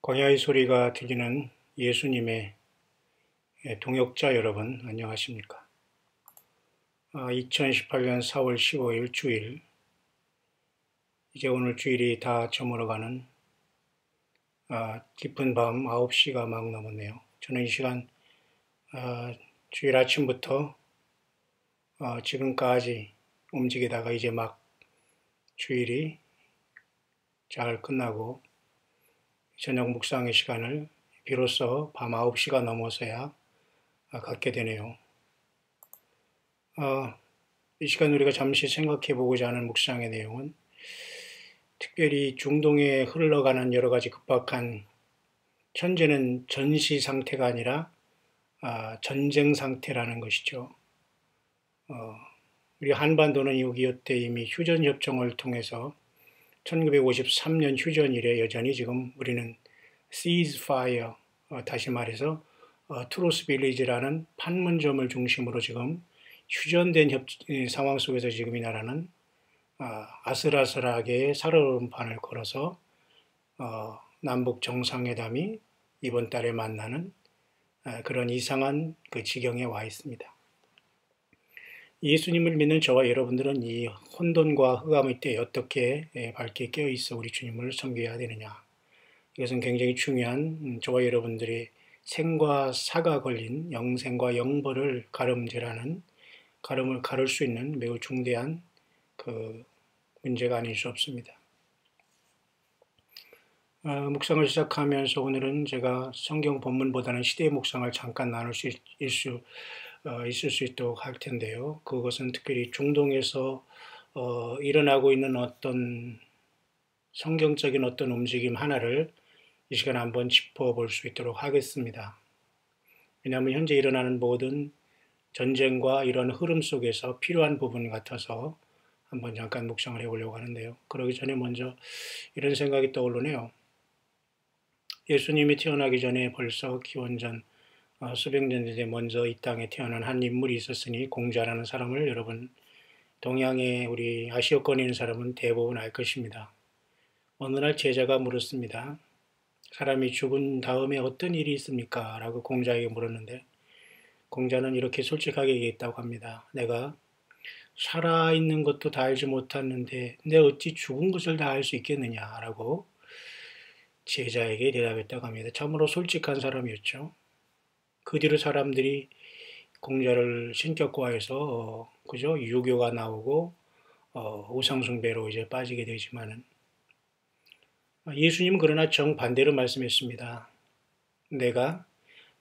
광야의 소리가 들리는 예수님의 동역자 여러분, 안녕하십니까? 2018년 4월 15일 주일, 이제 오늘 주일이 다 저물어가는 깊은 밤 9시가 막 넘었네요. 저는 이 시간 주일 아침부터 지금까지 움직이다가 이제 막 주일이 잘 끝나고 저녁 묵상의 시간을 비로소 밤 9시가 넘어서야 갖게 되네요. 이 시간 우리가 잠시 생각해 보고자 하는 묵상의 내용은 특별히 중동에 흘러가는 여러 가지 급박한, 현재는 전시 상태가 아니라 전쟁 상태라는 것이죠. 우리 한반도는 6.25 때 이미 휴전협정을 통해서 1953년 휴전 이래 여전히 지금 우리는 ceasefire, 다시 말해서 트루스 빌리지라는 판문점을 중심으로 지금 휴전된 상황 속에서 지금 이 나라는 아슬아슬하게 살얼음판을 걸어서 남북 정상회담이 이번 달에 만나는 그런 이상한 그 지경에 와 있습니다. 예수님을 믿는 저와 여러분들은 이 혼돈과 흑암의 때에 어떻게 밝게 깨어있어 우리 주님을 섬겨야 되느냐. 이것은 굉장히 중요한 저와 여러분들의 생과 사가 걸린 영생과 영벌을 가름질하는, 가름을 가를 수 있는 매우 중대한 그 문제가 아닐 수 없습니다. 묵상을 시작하면서 오늘은 제가 성경 본문보다는 시대의 묵상을 잠깐 나눌 수 있을 수 있도록 할 텐데요. 그것은 특별히 중동에서 일어나고 있는 어떤 성경적인 어떤 움직임 하나를 이 시간에 한번 짚어볼 수 있도록 하겠습니다. 왜냐하면 현재 일어나는 모든 전쟁과 이런 흐름 속에서 필요한 부분 같아서 한번 잠깐 묵상을 해보려고 하는데요. 그러기 전에 먼저 이런 생각이 떠오르네요. 예수님이 태어나기 전에 벌써 기원전 수백 년 전에 먼저 이 땅에 태어난 한 인물이 있었으니 공자라는 사람을 여러분 동양의 우리 아시아권에 있는 사람은 대부분 알 것입니다. 어느 날 제자가 물었습니다. 사람이 죽은 다음에 어떤 일이 있습니까? 라고 공자에게 물었는데 공자는 이렇게 솔직하게 얘기했다고 합니다. 내가 살아있는 것도 다 알지 못하는데 내가 어찌 죽은 것을 다 알 수 있겠느냐? 라고 제자에게 대답했다고 합니다. 참으로 솔직한 사람이었죠. 그 뒤로 사람들이 공자를 신격화해서 그죠? 유교가 나오고 우상숭배로 이제 빠지게 되지만은 예수님은 그러나 정반대로 말씀했습니다. 내가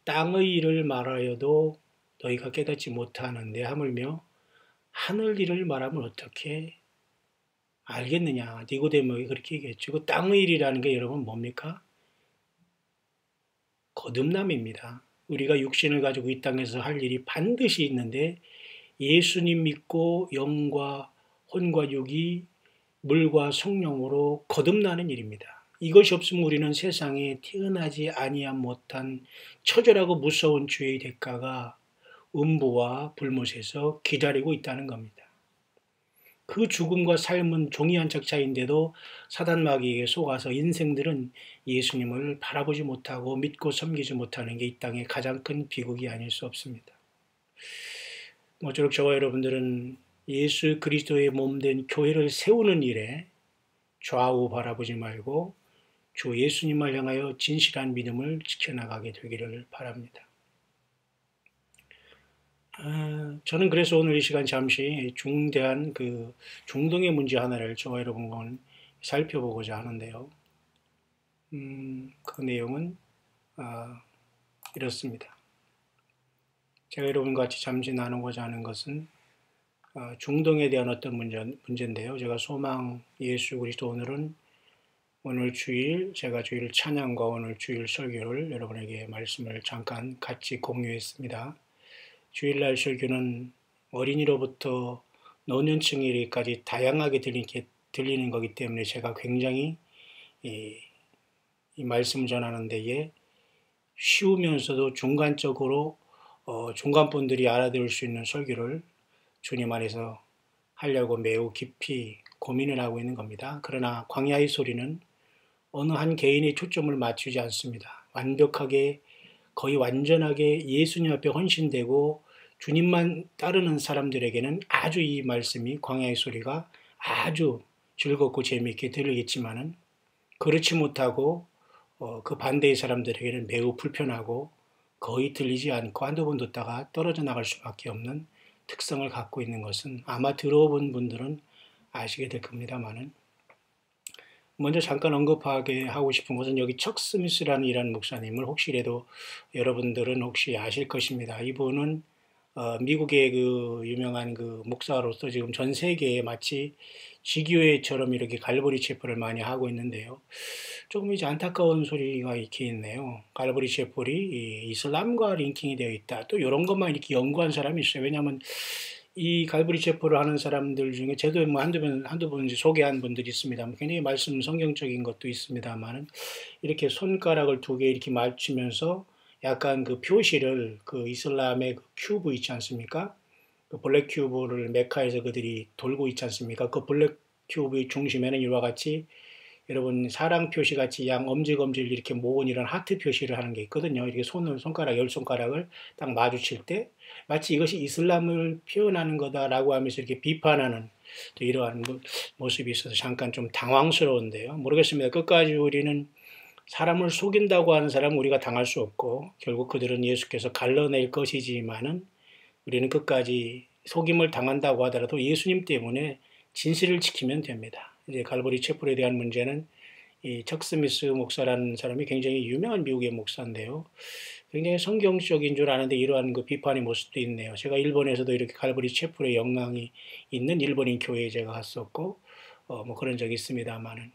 땅의 일을 말하여도 너희가 깨닫지 못하는데 하물며 하늘 일을 말하면 어떻게 알겠느냐. 니고데모에게 그렇게 얘기했죠. 그 땅의 일이라는 게 여러분 뭡니까? 거듭남입니다. 우리가 육신을 가지고 이 땅에서 할 일이 반드시 있는데 예수님 믿고 영과 혼과 육이 물과 성령으로 거듭나는 일입니다. 이것이 없으면 우리는 세상에 태어나지 아니한 못한 처절하고 무서운 죄의 대가가 음부와 불못에서 기다리고 있다는 겁니다. 그 죽음과 삶은 종이 한 짝 차이인데도 사단 마귀에게 속아서 인생들은 예수님을 바라보지 못하고 믿고 섬기지 못하는 게 이 땅의 가장 큰 비극이 아닐 수 없습니다. 모쪼록 저와 여러분들은 예수 그리스도의 몸된 교회를 세우는 일에 좌우 바라보지 말고 주 예수님을 향하여 진실한 믿음을 지켜나가게 되기를 바랍니다. 저는 그래서 오늘 이 시간 잠시 중대한 그 중동의 문제 하나를 저와 여러분과 살펴보고자 하는데요. 그 내용은 이렇습니다. 제가 여러분과 같이 잠시 나누고자 하는 것은 중동에 대한 어떤 문제인데요. 제가 소망 예수 그리스도 오늘 주일 제가 주일 찬양과 오늘 주일 설교를 여러분에게 말씀을 잠깐 같이 공유했습니다. 주일날 설교는 어린이로부터 노년층까지 다양하게 들리는 거기 때문에 제가 굉장히 이 말씀을 전하는 데에 쉬우면서도 중간적으로 중간분들이 알아들을 수 있는 설교를 주님 안에서 하려고 매우 깊이 고민을 하고 있는 겁니다. 그러나 광야의 소리는 어느 한 개인의 초점을 맞추지 않습니다. 완벽하게 거의 완전하게 예수님 앞에 헌신되고 주님만 따르는 사람들에게는 아주 이 말씀이 광야의 소리가 아주 즐겁고 재미있게 들리겠지만은 그렇지 못하고 그 반대의 사람들에게는 매우 불편하고 거의 들리지 않고 한두 번 듣다가 떨어져 나갈 수밖에 없는 특성을 갖고 있는 것은 아마 들어본 분들은 아시게 될 겁니다만은 먼저 잠깐 언급하게 하고 싶은 것은 여기 척 스미스라는 이란 목사님을 혹시라도 여러분들은 혹시 아실 것입니다. 이분은 미국의 그 유명한 그 목사로서 지금 전 세계에 마치 지교회처럼 이렇게 갈보리 체포를 많이 하고 있는데요. 조금 이제 안타까운 소리가 이렇게 있네요. 갈보리 체포이 이슬람과 링킹이 되어 있다. 또 이런 것만 이렇게 연구한 사람이 있어요. 왜냐하면 이 갈보리 체포를 하는 사람들 중에 저도 뭐 한두 번 소개한 분들이 있습니다. 굉장히 말씀 성경적인 것도 있습니다만은 이렇게 손가락을 두 개 이렇게 맞추면서 약간 그 표시를 그 이슬람의 그 큐브 있지 않습니까? 그 블랙 큐브를 메카에서 그들이 돌고 있지 않습니까? 그 블랙 큐브의 중심에는 이와 같이 여러분 사랑 표시 같이 양 엄지검지를 이렇게 모은 이런 하트 표시를 하는 게 있거든요. 이렇게 손가락 열 손가락을 딱 마주칠 때 마치 이것이 이슬람을 표현하는 거다라고 하면서 이렇게 비판하는 또 이러한 모습이 있어서 잠깐 좀 당황스러운데요. 모르겠습니다. 끝까지 우리는 사람을 속인다고 하는 사람은 우리가 당할 수 없고 결국 그들은 예수께서 갈라낼 것이지만은 우리는 끝까지 속임을 당한다고 하더라도 예수님 때문에 진실을 지키면 됩니다. 이제 갈보리 체포에 대한 문제는 이 척 스미스 목사라는 사람이 굉장히 유명한 미국의 목사인데요. 굉장히 성경적인 줄 아는데 이러한 그 비판의 모습도 있네요. 제가 일본에서도 이렇게 갈보리 체포의 영향이 있는 일본인 교회에 제가 갔었고, 뭐 그런 적이 있습니다만은.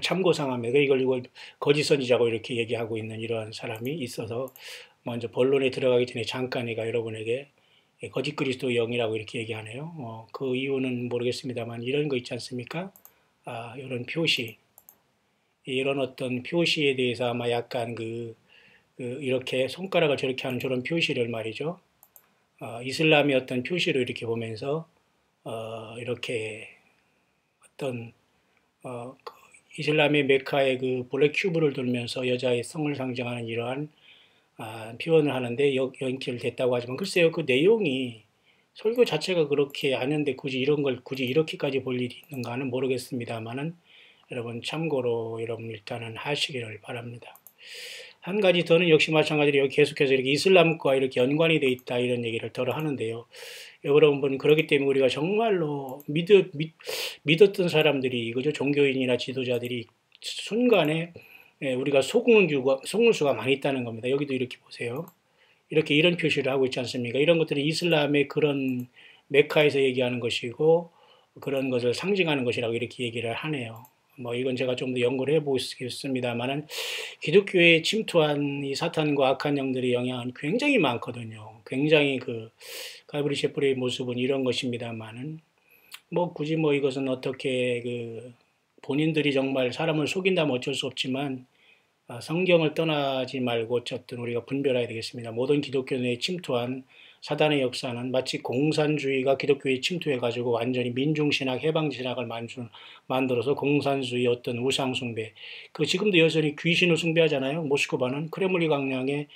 참고상합니다. 이걸 거짓 선지자고 이렇게 얘기하고 있는 이러한 사람이 있어서 먼저 본론에 들어가기 전에 잠깐 제가 여러분에게 거짓 그리스도 영이라고 이렇게 얘기하네요. 그 이유는 모르겠습니다만 이런 거 있지 않습니까? 이런 표시, 이런 어떤 표시에 대해서 아마 약간 이렇게 손가락을 저렇게 하는 저런 표시를 말이죠. 이슬람의 어떤 표시로 이렇게 보면서 이렇게 어떤 그 이슬람의 메카의 그 블랙 큐브를 돌면서 여자의 성을 상징하는 이러한 표현을 하는데 연결됐다고 하지만 글쎄요 그 내용이 설교 자체가 그렇게 아는데 굳이 이런 걸 굳이 이렇게까지 볼 일이 있는가는 모르겠습니다만은 여러분 참고로 여러분 일단은 하시기를 바랍니다. 한 가지 더는 역시 마찬가지로 계속해서 이렇게 이슬람과 이렇게 연관이 돼 있다 이런 얘기를 덜어 하는데요. 여러분 그렇기 때문에 우리가 정말로 믿었던 사람들이 그죠 종교인이나 지도자들이 순간에 우리가 속는 수가 많이 있다는 겁니다. 여기도 이렇게 보세요. 이렇게 이런 표시를 하고 있지 않습니까? 이런 것들은 이슬람의 그런 메카에서 얘기하는 것이고 그런 것을 상징하는 것이라고 이렇게 얘기를 하네요. 뭐 이건 제가 좀 더 연구를 해보겠습니다만은 기독교에 침투한 이 사탄과 악한 영들의 영향은 굉장히 많거든요. 굉장히 그 갈보리 셰프의 모습은 이런 것입니다만은 뭐 굳이 뭐 이것은 어떻게 그 본인들이 정말 사람을 속인다면 어쩔 수 없지만 성경을 떠나지 말고 어쨌든 우리가 분별해야 되겠습니다. 모든 기독교 내에 침투한 사단의 역사는 마치 공산주의가 기독교에 침투해가지고 완전히 민중신학, 해방신학을 만들어서 공산주의 어떤 우상숭배. 그 지금도 여전히 귀신을 숭배하잖아요. 모스크바는 크레물리 광장에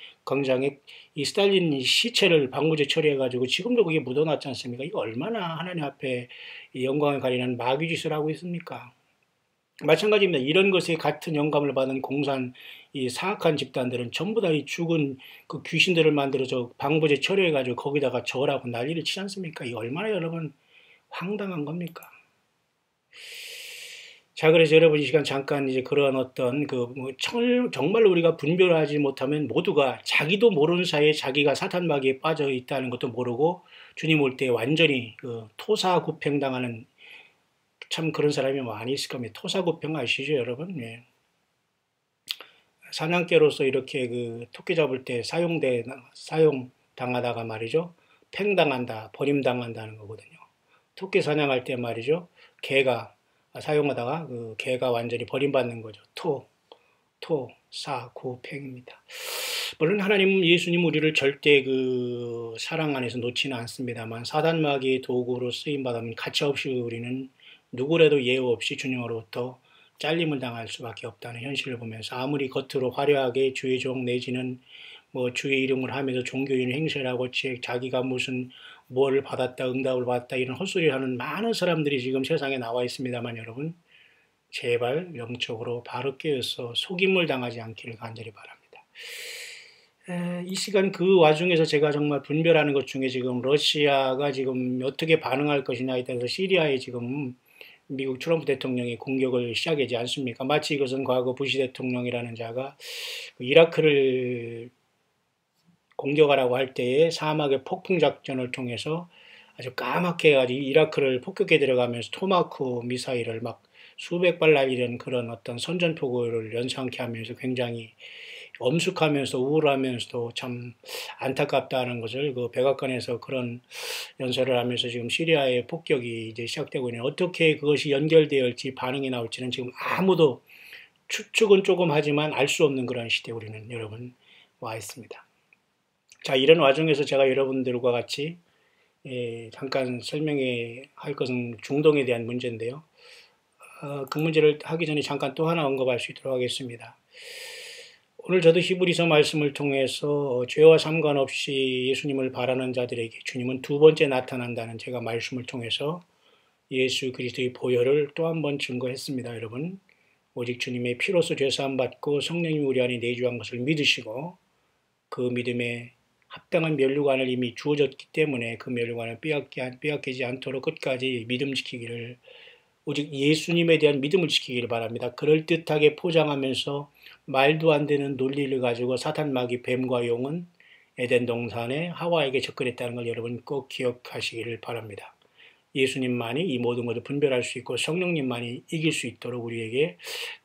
이 스탈린 시체를 방부제 처리해가지고 지금도 그게 묻어놨지 않습니까? 이거 얼마나 하나님 앞에 영광을 가리는 마귀짓을 하고 있습니까? 마찬가지입니다. 이런 것에 같은 영감을 받은 공산 이 사악한 집단들은 전부 다 이 죽은 그 귀신들을 만들어서 방부제 처리해가지고 거기다가 절하고 난리를 치지 않습니까? 이 얼마나 여러분 황당한 겁니까? 자, 그래서 여러분 이 시간 잠깐 이제 그런 어떤 정말 우리가 분별하지 못하면 모두가 자기도 모르는 사이에 자기가 사탄 마귀에 빠져 있다는 것도 모르고 주님 올 때 완전히 토사구팽당하는 참 그런 사람이 많이 있을 겁니다. 토사구팽 아시죠, 여러분? 예. 사냥개로서 이렇게 토끼 잡을 때 사용당하다가 말이죠. 팽당한다, 버림당한다는 거거든요. 토끼 사냥할 때 말이죠. 개가 사용하다가 개가 완전히 버림받는 거죠. 사구팽입니다. 물론 하나님, 예수님 우리를 절대 사랑 안에서 놓지는 않습니다만 사단 마귀의 도구로 쓰임 받으면 가차없이 우리는 누구라도 예우 없이 주님으로부터 잘림을 당할 수밖에 없다는 현실을 보면서 아무리 겉으로 화려하게 주의 종 내지는 뭐 주의 이름을 하면서 종교인 행세를 하고 자기가 무슨 뭐를 받았다 응답을 받았다 이런 헛소리를 하는 많은 사람들이 지금 세상에 나와 있습니다만 여러분 제발 영적으로 바로 깨어서 속임을 당하지 않기를 간절히 바랍니다. 이 시간 그 와중에서 제가 정말 분별하는 것 중에 지금 러시아가 지금 어떻게 반응할 것이냐에 따라서 시리아에 지금 미국 트럼프 대통령이 공격을 시작하지 않습니까? 마치 이것은 과거 부시 대통령이라는 자가 이라크를 공격하라고 할 때에 사막의 폭풍 작전을 통해서 아주 까맣게 가지고 이라크를 폭격해 들어가면서 토마호크 미사일을 막 수백 발 날리는 그런 어떤 선전포고를 연상케 하면서 굉장히 엄숙하면서 우울하면서도 참 안타깝다는 것을 그 백악관에서 그런 연설을 하면서 지금 시리아의 폭격이 이제 시작되고 있는 어떻게 그것이 연결되어질지 반응이 나올지는 지금 아무도 추측은 조금 하지만 알 수 없는 그런 시대에 우리는 여러분 와 있습니다. 자, 이런 와중에서 제가 여러분들과 같이 잠깐 설명해 할 것은 중동에 대한 문제인데요. 그 문제를 하기 전에 잠깐 또 하나 언급할 수 있도록 하겠습니다. 오늘 저도 히브리서 말씀을 통해서 죄와 상관없이 예수님을 바라는 자들에게 주님은 두 번째 나타난다는 제가 말씀을 통해서 예수 그리스도의 보혈을 또 한 번 증거했습니다. 여러분 오직 주님의 피로서 죄사함 받고 성령이 우리 안에 내주한 것을 믿으시고 그 믿음에 합당한 면류관을 이미 주어졌기 때문에 그 면류관을 빼앗기지 않도록 끝까지 믿음 지키기를 오직 예수님에 대한 믿음을 지키기를 바랍니다. 그럴듯하게 포장하면서 말도 안 되는 논리를 가지고 사탄 마귀 뱀과 용은 에덴 동산에 하와에게 접근했다는 걸 여러분 꼭 기억하시기를 바랍니다. 예수님만이 이 모든 것을 분별할 수 있고 성령님만이 이길 수 있도록 우리에게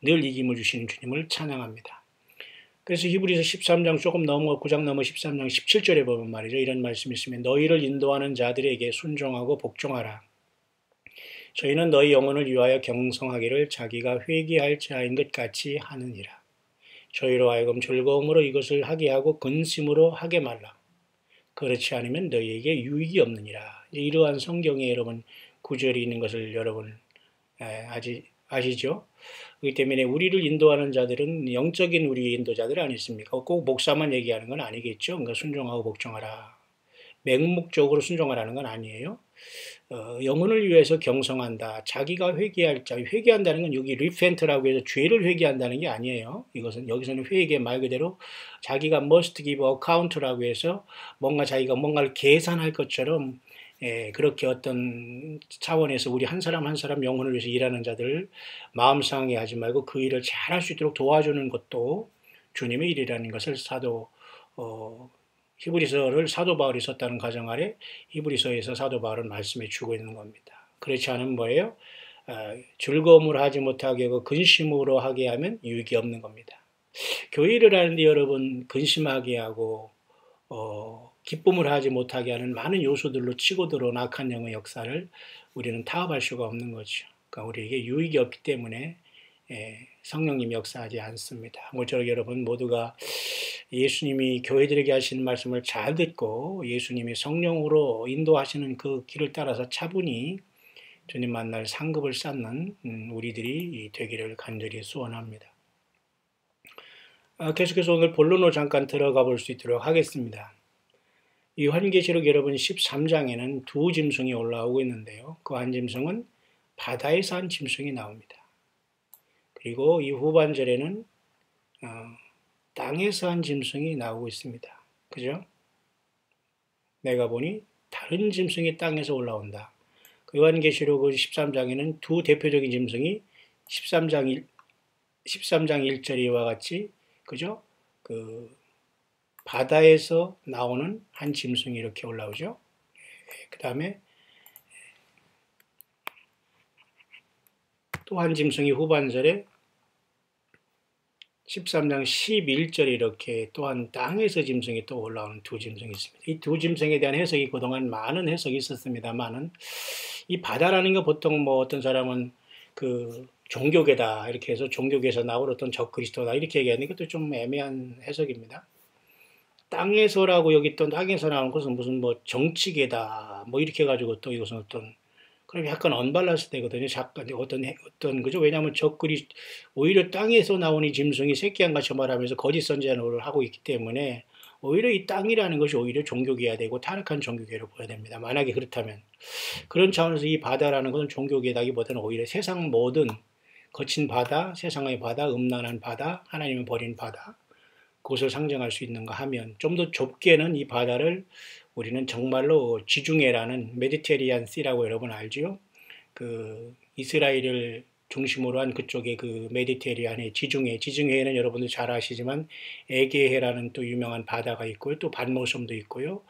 늘 이김을 주시는 주님을 찬양합니다. 그래서 히브리서 13장 조금 넘어 9장 넘어 13장 17절에 보면 말이죠. 이런 말씀이 있으면 너희를 인도하는 자들에게 순종하고 복종하라. 저희는 너희 영혼을 위하여 경성하기를 자기가 회개할 자인 것 같이 하느니라. 저희로 하여금 즐거움으로 이것을 하게 하고 근심으로 하게 말라. 그렇지 않으면 너희에게 유익이 없느니라. 이러한 성경에 여러분 구절이 있는 것을 여러분 아시죠? 그렇기 때문에 우리를 인도하는 자들은 영적인 우리의 인도자들 아니십니까? 꼭 목사만 얘기하는 건 아니겠죠. 그러니까 순종하고 복종하라. 맹목적으로 순종하라는 건 아니에요. 영혼을 위해서 경성한다. 자기가 회개할 자, 회개한다는 건 여기 repent라고 해서 죄를 회개한다는 게 아니에요. 이것은 여기서는 회개 말 그대로 자기가 must give account라고 해서 뭔가 자기가 뭔가를 계산할 것처럼 그렇게 어떤 차원에서 우리 한 사람 한 사람 영혼을 위해서 일하는 자들 마음 상하게 하지 말고 그 일을 잘할 수 있도록 도와주는 것도 주님의 일이라는 것을 히브리서를 사도 바울이 썼다는 가정 아래 히브리서에서 사도 바울은 말씀해 주고 있는 겁니다. 그렇지 않으면 뭐예요? 즐거움으로 하지 못하게 하고 근심으로 하게 하면 유익이 없는 겁니다. 교회 일을 하는데 여러분 근심하게 하고 기쁨을 하지 못하게 하는 많은 요소들로 치고 들어온 악한 영의 역사를 우리는 타협할 수가 없는 거죠. 그러니까 우리에게 유익이 없기 때문에 성령님이 역사하지 않습니다. 모쪼록 여러분 모두가 예수님이 교회들에게 하시는 말씀을 잘 듣고 예수님이 성령으로 인도하시는 그 길을 따라서 차분히 주님 만날 상급을 쌓는 우리들이 되기를 간절히 소원합니다. 계속해서 오늘 본론으로 잠깐 들어가 볼 수 있도록 하겠습니다. 이 요한계시록 여러분 13장에는 두 짐승이 올라오고 있는데요. 그 한 짐승은 바다에서 한 짐승이 나옵니다. 그리고 이 후반절에는 땅에서 한 짐승이 나오고 있습니다. 그죠? 내가 보니 다른 짐승이 땅에서 올라온다. 그 요한계시록 13장에는 두 대표적인 짐승이 13장 1절이와 같이 그죠? 그 바다에서 나오는 한 짐승이 이렇게 올라오죠. 그 다음에 또 한 짐승이 후반절에 13장 11절에 이렇게 또한 땅에서 짐승이 또 올라오는 두 짐승이 있습니다. 이 두 짐승에 대한 해석이 그동안 많은 해석이 있었습니다만은 이 바다라는 거 보통 뭐 어떤 사람은 그 종교계다 이렇게 해서 종교계에서 나올 어떤 적그리스도다 이렇게 얘기하는 것도 좀 애매한 해석입니다. 땅에서라고 여기 또 땅에서 나오는 것은 무슨 뭐 정치계다 뭐 이렇게 해가지고 또 이것은 어떤 그럼 약간 언밸런스 되거든요. 잠깐 어떤 그죠? 왜냐하면 적글이 오히려 땅에서 나온 이 짐승이 새끼양 같이 말하면서 거짓 선전을 하고 있기 때문에 오히려 이 땅이라는 것이 오히려 종교계야 되고 타락한 종교계로 보여야 됩니다. 만약에 그렇다면 그런 차원에서 이 바다라는 것은 종교계다기보다는 오히려 세상 모든 거친 바다, 세상의 바다, 음란한 바다, 하나님을 버린 바다, 그것을 상징할 수 있는가 하면 좀 더 좁게는 이 바다를 우리는 정말로 지중해라는 메디테리안 씨라고 여러분 알지요? 그 이스라엘을 중심으로 한 그쪽의 그 메디테리안의 지중해에는 여러분들 잘 아시지만 에게해라는 또 유명한 바다가 있고요. 또 반모섬도 있고요.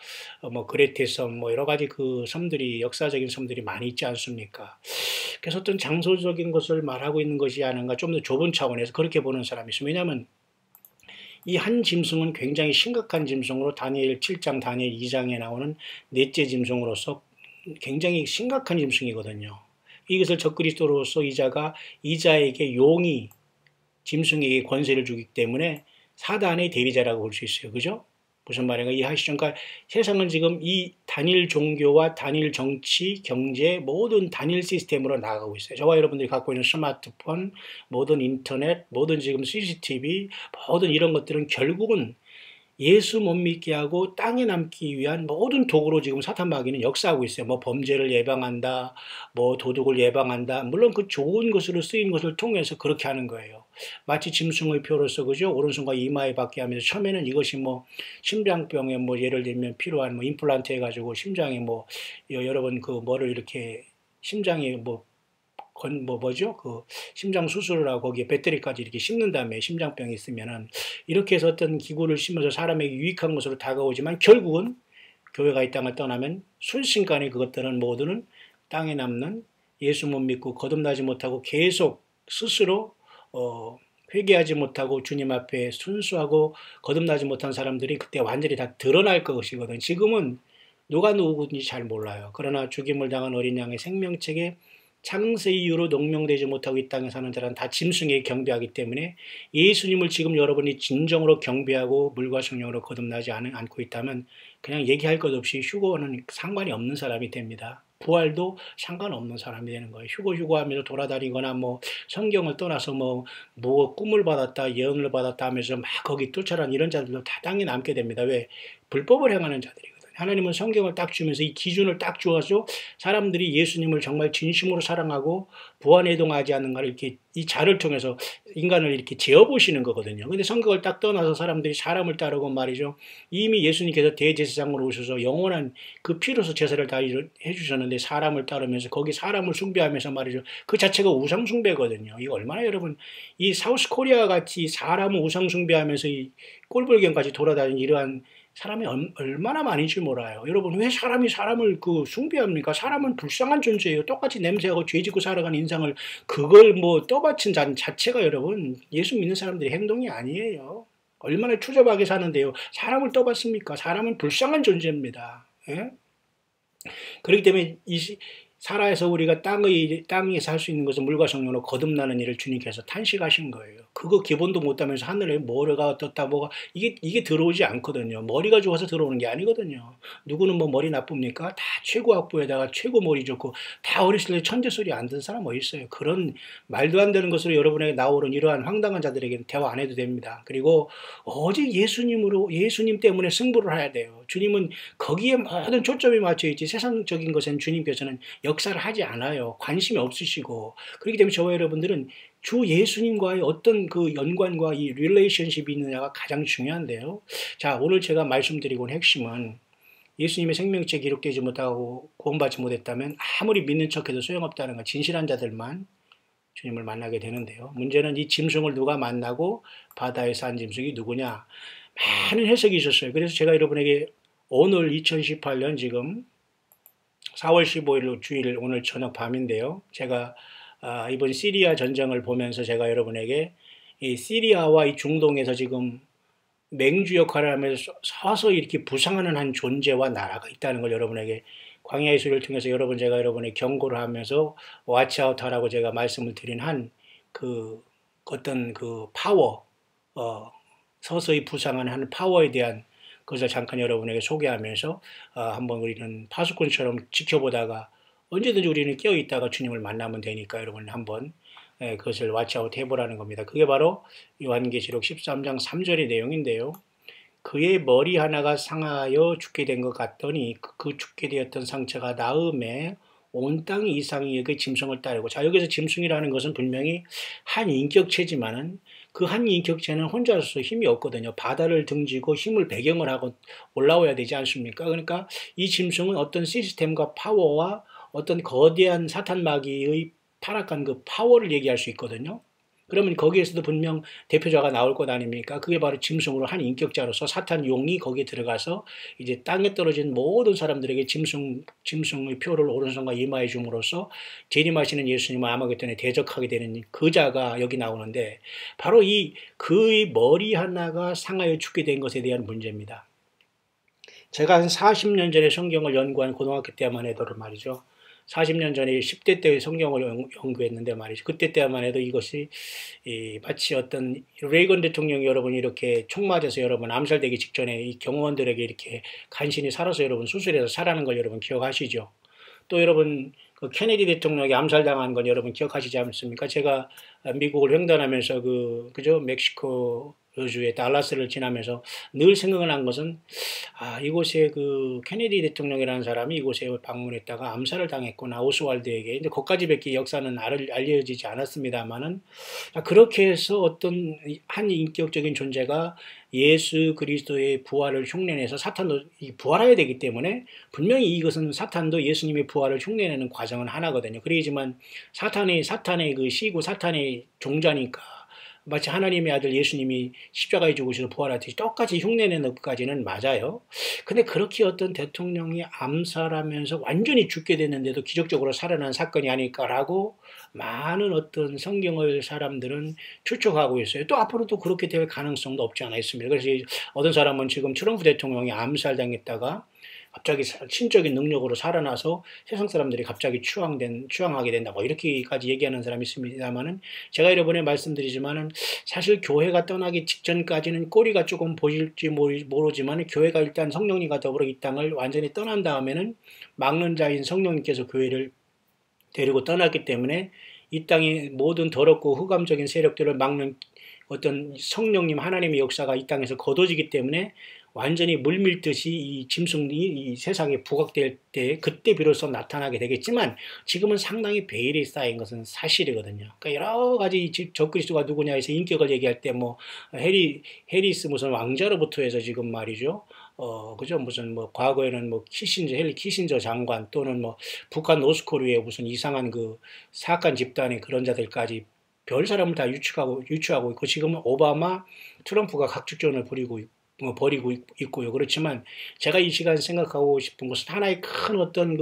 뭐 그레테섬 뭐 여러 가지 그 섬들이 역사적인 섬들이 많이 있지 않습니까? 그래서 어떤 장소적인 것을 말하고 있는 것이 아닌가 좀 더 좁은 차원에서 그렇게 보는 사람이 있어요. 왜냐하면 이 한 짐승은 굉장히 심각한 짐승으로 다니엘 7장, 다니엘 2장에 나오는 넷째 짐승으로서 굉장히 심각한 짐승이거든요. 이것을 적그리스도로서 이자에게 용이 짐승에게 권세를 주기 때문에 사단의 대리자라고 볼 수 있어요. 그죠? 무슨 말인가 이해하시죠? 그러니까 세상은 지금 이 단일 종교와 단일 정치, 경제 모든 단일 시스템으로 나아가고 있어요. 저와 여러분들이 갖고 있는 스마트폰, 모든 인터넷, 모든 지금 CCTV, 모든 이런 것들은 결국은 예수 못 믿게 하고 땅에 남기 위한 모든 도구로 지금 사탄 마귀는 역사하고 있어요. 뭐 범죄를 예방한다, 뭐 도둑을 예방한다. 물론 그 좋은 것으로 쓰인 것을 통해서 그렇게 하는 거예요. 마치 짐승의 표로서 그죠? 오른손과 이마에 받게 하면서 처음에는 이것이 뭐 심장병에 뭐 예를 들면 필요한 뭐 임플란트 해가지고 심장에 뭐 여러 번 그 뭐를 이렇게 심장에 뭐 뭐죠? 그 심장 수술을 하고 거기에 배터리까지 이렇게 심는 다음에 심장병이 있으면은 이렇게 해서 어떤 기구를 심어서 사람에게 유익한 것으로 다가오지만 결국은 교회가 이 땅을 떠나면 순식간에 그것들은 모두는 땅에 남는 예수 못 믿고 거듭나지 못하고 계속 스스로 회개하지 못하고 주님 앞에 순수하고 거듭나지 못한 사람들이 그때 완전히 다 드러날 것이거든. 지금은 누가 누구인지 잘 몰라요. 그러나 죽임을 당한 어린 양의 생명책에 창세 이후로 농명되지 못하고 이 땅에 사는 자는 다 짐승에게 경배하기 때문에 예수님을 지금 여러분이 진정으로 경배하고 물과 성령으로 거듭나지 않고 있다면 그냥 얘기할 것 없이 휴거는 상관이 없는 사람이 됩니다. 부활도 상관없는 사람이 되는 거예요. 휴거 하면서 돌아다니거나 뭐 성경을 떠나서 뭐 꿈을 받았다, 예언을 받았다 하면서 막 거기 쫓아라는 이런 자들도 다 땅에 남게 됩니다. 왜? 불법을 행하는 자들이거든요. 하나님은 성경을 딱 주면서 이 기준을 딱 주어서 사람들이 예수님을 정말 진심으로 사랑하고 부안해동하지 않는가를 이렇게 이 자를 통해서 인간을 이렇게 재어보시는 거거든요. 근데 성경을 딱 떠나서 사람들이 사람을 따르고 말이죠. 이미 예수님께서 대제사장으로 오셔서 영원한 그 피로서 제사를 다 해주셨는데 사람을 따르면서 거기 사람을 숭배하면서 말이죠. 그 자체가 우상숭배거든요. 이거 얼마나 여러분 이 사우스 코리아 같이 사람을 우상숭배하면서 이 꼴불견까지 돌아다니는 이러한 사람이 얼마나 많은지 몰라요. 여러분 왜 사람이 사람을 그 숭배합니까? 사람은 불쌍한 존재예요. 똑같이 냄새하고 죄짓고 살아가는 인상을 그걸 뭐 떠받친 자체가 여러분 예수 믿는 사람들의 행동이 아니에요. 얼마나 추잡하게 사는데요. 사람을 떠받습니까? 사람은 불쌍한 존재입니다. 예? 그렇기 때문에 살아서 우리가 땅에서 할 수 있는 것은 물과 성령으로 거듭나는 일을 주님께서 탄식하신 거예요. 그거 기본도 못하면서 하늘에 머리가 어떻다 뭐가 이게 들어오지 않거든요. 머리가 좋아서 들어오는 게 아니거든요. 누구는 뭐 머리 나쁩니까? 다 최고 학부에다가 최고 머리 좋고 다 어렸을 때 천재 소리 안 듣는 사람 어디 있어요? 그런 말도 안 되는 것으로 여러분에게 나오는 이러한 황당한 자들에게는 대화 안 해도 됩니다. 그리고 오직 예수님 때문에 승부를 해야 돼요. 주님은 거기에 모든 초점이 맞춰 있지 세상적인 것엔 주님께서는 역사를 하지 않아요. 관심이 없으시고. 그렇기 때문에 저와 여러분들은 주 예수님과의 어떤 그 연관과 이 릴레이션십이 있느냐가 가장 중요한데요. 자, 오늘 제가 말씀드리고 온 핵심은 예수님의 생명체 기록되지 못하고 구원받지 못했다면 아무리 믿는 척해도 소용없다는 것, 진실한 자들만 주님을 만나게 되는데요. 문제는 이 짐승을 누가 만나고 바다에서 한 짐승이 누구냐. 많은 해석이 있었어요. 그래서 제가 여러분에게 오늘 2018년 지금 4월 15일 주일 오늘 저녁 밤인데요. 제가 이번 시리아 전쟁을 보면서 제가 여러분에게 이 시리아와 이 중동에서 지금 맹주 역할을 하면서 서서히 이렇게 부상하는 한 존재와 나라가 있다는 걸 여러분에게 광야의 수를 통해서 제가 여러분에게 경고를 하면서 와치아웃하라고 제가 말씀을 드린 한 그 어떤 그 파워, 서서히 부상하는 한 파워에 대한 그것을 잠깐 여러분에게 소개하면서 한번 우리는 파수꾼처럼 지켜보다가 언제든지 우리는 깨어 있다가 주님을 만나면 되니까 여러분 한번 그것을 왓치아웃 해보라는 겁니다. 그게 바로 요한계시록 13장 3절의 내용인데요. 그의 머리 하나가 상하여 죽게 된 것 같더니 그 죽게 되었던 상처가 나음에 온 땅 이상이 그 짐승을 따르고, 자 여기서 짐승이라는 것은 분명히 한 인격체지만은 그 한 인격체는 혼자서 힘이 없거든요. 바다를 등지고 힘을 배경을 하고 올라와야 되지 않습니까? 그러니까 이 짐승은 어떤 시스템과 파워와 어떤 거대한 사탄 마귀의 타락한 그 파워를 얘기할 수 있거든요. 그러면 거기에서도 분명 대표자가 나올 것 아닙니까? 그게 바로 짐승으로 한 인격자로서 사탄 용이 거기에 들어가서 이제 땅에 떨어진 모든 사람들에게 짐승의 표를 오른손과 이마에 줌으로써 재림하시는 예수님을 아마겟돈에 대적하게 되는 그 자가 여기 나오는데, 바로 이 그의 머리 하나가 상하여 죽게 된 것에 대한 문제입니다. 제가 한 40년 전에 성경을 연구한 고등학교 때만 해도 말이죠. 40년 전에 10대 때 성경을 연구했는데 말이죠. 그때 때만 해도 이것이 마치 어떤 레이건 대통령이 여러분 이렇게 총 맞아서 여러분 암살되기 직전에 이 경호원들에게 이렇게 간신히 살아서 여러분 수술해서 살아는 걸 여러분 기억하시죠? 또 여러분 그 케네디 대통령이 암살당한 건 여러분 기억하시지 않습니까? 제가 미국을 횡단하면서 그죠? 멕시코 주의 달라스를 지나면서 늘 생각을 한 것은, 이곳에 그 케네디 대통령이라는 사람이 이곳에 방문했다가 암살을 당했구나, 오스왈드에게. 근데 거기까지밖에 역사는 알려지지 않았습니다만은, 그렇게 해서 어떤 한 인격적인 존재가 예수 그리스도의 부활을 흉내내서 사탄도 부활해야 되기 때문에 분명히 이것은 사탄도 예수님의 부활을 흉내내는 과정은 하나거든요. 그러지만 사탄의 그 시고 사탄의 종자니까 마치 하나님의 아들 예수님이 십자가에 죽으셔서 부활하듯이 똑같이 흉내내는 것까지는 맞아요. 근데 그렇게 어떤 대통령이 암살하면서 완전히 죽게 됐는데도 기적적으로 살아난 사건이 아닐까라고 많은 어떤 성경을 사람들은 추측하고 있어요. 또 앞으로도 그렇게 될 가능성도 없지 않아 있습니다. 그래서 어떤 사람은 지금 트럼프 대통령이 암살당했다가 갑자기 신적인 능력으로 살아나서 세상 사람들이 갑자기 추앙하게 된다, 뭐 이렇게까지 얘기하는 사람이 있습니다만은, 제가 여러분에 말씀드리지만은 사실 교회가 떠나기 직전까지는 꼬리가 조금 보일지 모르지만, 교회가 일단 성령님과 더불어 이 땅을 완전히 떠난 다음에는 막는 자인 성령님께서 교회를 데리고 떠났기 때문에 이 땅의 모든 더럽고 흑암적인 세력들을 막는 어떤 성령님 하나님의 역사가 이 땅에서 거둬지기 때문에 완전히 물밀듯이 이 짐승이 이 세상에 부각될 때 그때 비로소 나타나게 되겠지만, 지금은 상당히 베일이 쌓인 것은 사실이거든요. 그러니까 여러 가지 적그리스도가 누구냐 해서 인격을 얘기할 때 뭐 해리스 무슨 왕자로부터 해서 지금 말이죠. 그죠? 무슨 뭐 과거에는 뭐 헨리 키신저 장관, 또는 뭐 북한 노스코리아의 무슨 이상한 그 사악한 집단의 그런 자들까지 별 사람을 다 유추하고 있고, 지금은 오바마, 트럼프가 각축전을 벌이고 있고요. 그렇지만 제가 이 시간 생각하고 싶은 것은, 하나의 큰 어떤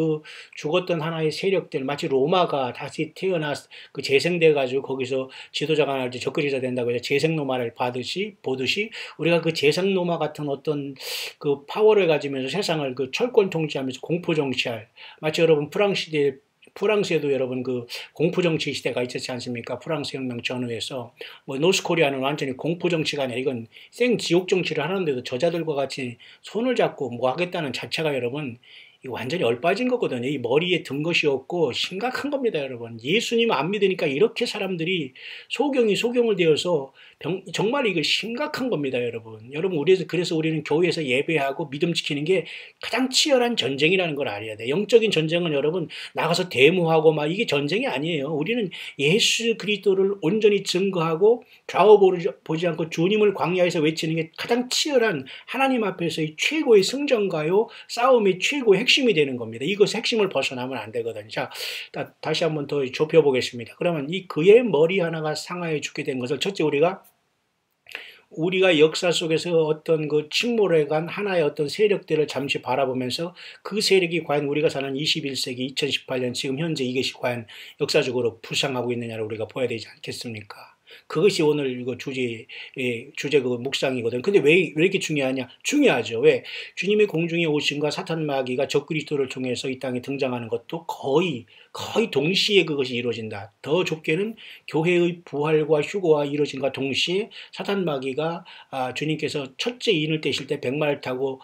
죽었던 하나의 세력들, 마치 로마가 다시 그 재생돼 가지고 거기서 지도자가 나올 때 적그리스도가 된다고 해서 재생로마를 보듯이 우리가 그 재생로마 같은 어떤 그 파워를 가지면서 세상을 그 철권 통치하면서 공포 정치할, 마치 여러분 프랑스에도 여러분 그 공포정치 시대가 있었지 않습니까? 프랑스 혁명 전후에서 뭐 노스코리아는 완전히 공포정치가 아니라 이건 생지옥 정치를 하는데도 저자들과 같이 손을 잡고 뭐 하겠다는 자체가 여러분 이거 완전히 얼빠진 거거든요. 이 머리에 든 것이 없고 심각한 겁니다, 여러분. 예수님 안 믿으니까 이렇게 사람들이 소경을 되어서 정말 이거 심각한 겁니다, 여러분. 그래서 우리는 교회에서 예배하고 믿음 지키는 게 가장 치열한 전쟁이라는 걸 알아야 돼요. 영적인 전쟁은 여러분 나가서 데모하고 막 이게 전쟁이 아니에요. 우리는 예수 그리스도를 온전히 증거하고 좌우 보지 않고 주님을 광야에서 외치는 게 가장 치열한 하나님 앞에서의 최고의 승전가요, 싸움의 최고의 핵심이 되는 겁니다. 이것의 핵심을 벗어나면 안 되거든요. 자, 다시 한번 더 좁혀보겠습니다. 그러면 이 그의 머리 하나가 상하여 죽게 된 것을, 첫째 우리가 역사 속에서 어떤 그 침몰해간 하나의 어떤 세력들을 잠시 바라보면서 그 세력이 과연 우리가 사는 21세기 2018년 지금 현재 이것이 과연 역사적으로 부상하고 있느냐를 우리가 봐야 되지 않겠습니까? 그것이 오늘 이거 주제 그 묵상이거든. 근데 왜 이렇게 중요하냐? 중요하죠. 왜? 주님의 공중에 오심과 사탄 마귀가 적그리스도를 통해서 이 땅에 등장하는 것도 거의 동시에 그것이 이루어진다. 더 좁게는 교회의 부활과 휴거와 이루어진과 동시에 사탄 마귀가 주님께서 첫째 인을 떼실 때 백마를 타고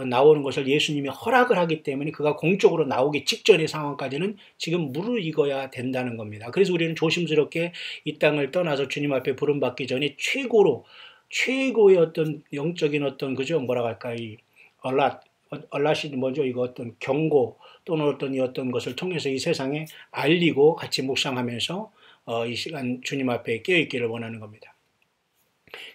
나오는 것을 예수님이 허락을 하기 때문에 그가 공적으로 나오기 직전의 상황까지는 지금 무르익어야 된다는 겁니다. 그래서 우리는 조심스럽게 이 땅을 떠나서 주님 앞에 부름받기 전에 최고의 어떤 영적인 어떤 그죠 뭐라 할까 이 얼라시 뭐죠 이거 어떤 경고 또는 어떤 이 어떤 것을 통해서 이 세상에 알리고 같이 묵상하면서 이 시간 주님 앞에 깨어있기를 원하는 겁니다.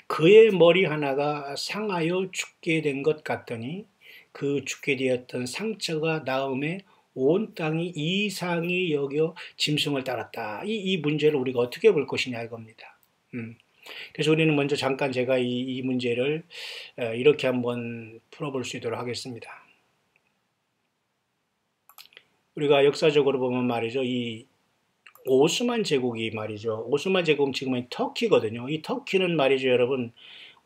그의 머리 하나가 상하여 죽게 된 것 같더니 그 죽게 되었던 상처가 나음에 온 땅이 이상히 여겨 짐승을 따랐다. 이 문제를 우리가 어떻게 볼 것이냐 이겁니다. 그래서 우리는 먼저 잠깐 제가 이 문제를 이렇게 한번 풀어볼 수 있도록 하겠습니다. 우리가 역사적으로 보면 말이죠. 이 오스만 제국이 말이죠. 오스만 제국은 지금은 터키거든요. 이 터키는 말이죠, 여러분.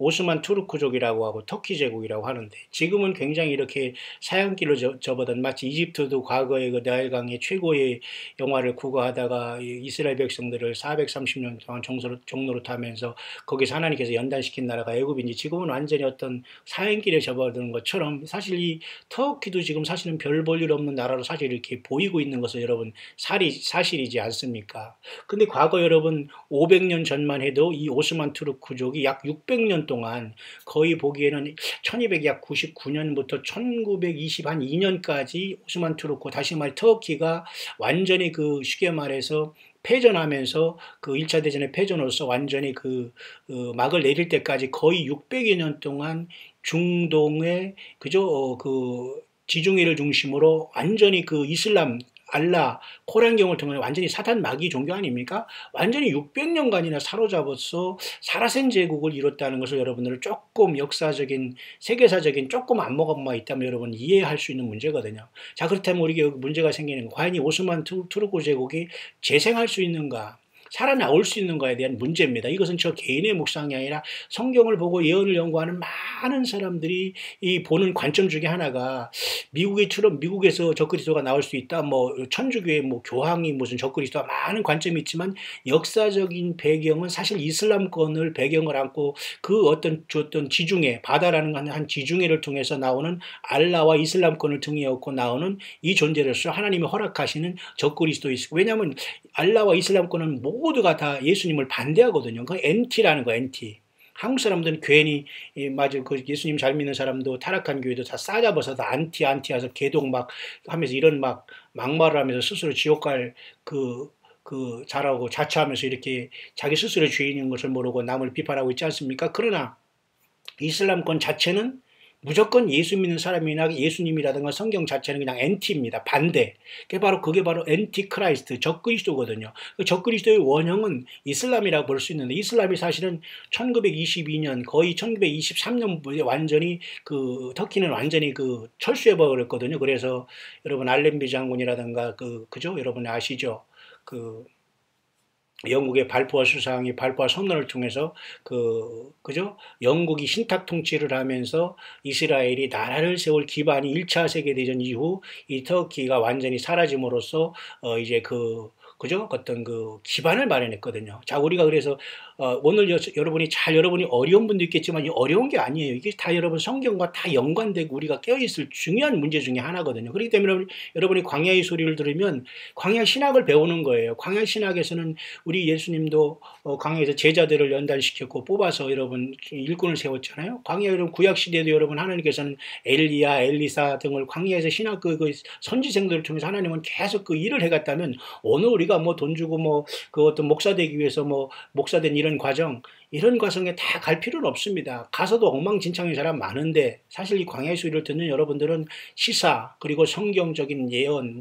오스만 투르크족이라고 하고 터키 제국이라고 하는데 지금은 굉장히 이렇게 사양길로 접어든 마치 이집트도 과거에 그 나일강의 최고의 영화를 구가하다가 이스라엘 백성들을 430년 동안 종로로 타면서 거기서 하나님께서 연단시킨 나라가 애굽인지 지금은 완전히 어떤 사양길에 접어드는 것처럼 사실 이 터키도 지금 사실은 별 볼 일 없는 나라로 사실 이렇게 보이고 있는 것을 여러분 사실이지 않습니까? 근데 과거 여러분 500년 전만 해도 이 오스만 투르크족이 약 600년 동안 거의 보기에는 1299년부터 1922년까지 오스만 투르크 다시 말해 터키가 완전히 그 쉽게 말해서 패전하면서 그 1차 대전의 패전으로서 완전히 막을 내릴 때까지 거의 600여 년 동안 중동의 그저 그 지중해를 중심으로 완전히 그 이슬람 알라, 코란경을 통해 완전히 사탄 마귀 종교 아닙니까? 완전히 600년간이나 사로잡아서 사라센 제국을 이뤘다는 것을 여러분들은 조금 역사적인, 세계사적인 조금 안목만 있다면 여러분 이해할 수 있는 문제거든요. 자, 그렇다면 우리에게 문제가 생기는 거, 과연 이 오스만 투르크 제국이 재생할 수 있는가? 살아나올 수 있는 거에 대한 문제입니다. 이것은 저 개인의 묵상이 아니라 성경을 보고 예언을 연구하는 많은 사람들이 이 보는 관점 중에 하나가 미국에서 적그리스도가 나올 수 있다. 뭐 천주교의 뭐 교황이 무슨 적그리스도가 많은 관점이 있지만 역사적인 배경은 사실 이슬람권을 배경을 안고 그 어떤 지중해 바다라는 한 지중해를 통해서 나오는 알라와 이슬람권을 등에 업고 나오는 이 존재로서 하나님이 허락하시는 적그리스도이시고 왜냐하면 알라와 이슬람권은 모두가 다 예수님을 반대하거든요. 그 NT라는 거, NT. 한국 사람들은 괜히 맞아 그 예수님 잘 믿는 사람도 타락한 교회도 다 싸잡아서 다 안티 해서 개독 막 하면서 이런 막 막말을 하면서 스스로 지옥 갈 잘하고 자처하면서 이렇게 자기 스스로 죄인인 것을 모르고 남을 비판하고 있지 않습니까? 그러나 이슬람권 자체는 무조건 예수 믿는 사람이나 예수님이라든가 성경 자체는 그냥 엔티입니다. 반대. 그게 바로 엔티크라이스트, 적그리스도거든요. 그 적그리스도의 원형은 이슬람이라고 볼 수 있는데 이슬람이 사실은 1922년 거의 1923년 완전히 터키는 완전히 철수해 버렸거든요. 그래서 여러분 알렌비 장군이라든가 그죠? 여러분 아시죠? 영국의 발포와 수상이 발포와 선언을 통해서 그죠? 영국이 신탁 통치를 하면서 이스라엘이 나라를 세울 기반이 1차 세계대전 이후 이 터키가 완전히 사라짐으로써 이제 그죠? 어떤 기반을 마련했거든요. 자, 우리가 그래서 오늘 여러분이 어려운 분도 있겠지만 어려운 게 아니에요. 이게 다 여러분 성경과 다 연관되고 우리가 깨어있을 중요한 문제 중에 하나거든요. 그렇기 때문에 여러분이 광야의 소리를 들으면 광야 신학을 배우는 거예요. 광야 신학에서는 우리 예수님도 광야에서 제자들을 연단시켰고 뽑아서 여러분 일꾼을 세웠잖아요. 광야 여러분 구약 시대에도 여러분 하나님께서는 엘리야, 엘리사 등을 광야에서 신학 선지생들을 통해서 하나님은 계속 일을 해갔다면 오늘 우리가 뭐 돈 주고 어떤 목사 되기 위해서 목사 된 이런 과정에 다 갈 필요는 없습니다. 가서도 엉망진창인 사람 많은데 사실 이 광야의 소리를 듣는 여러분들은 시사 그리고 성경적인 예언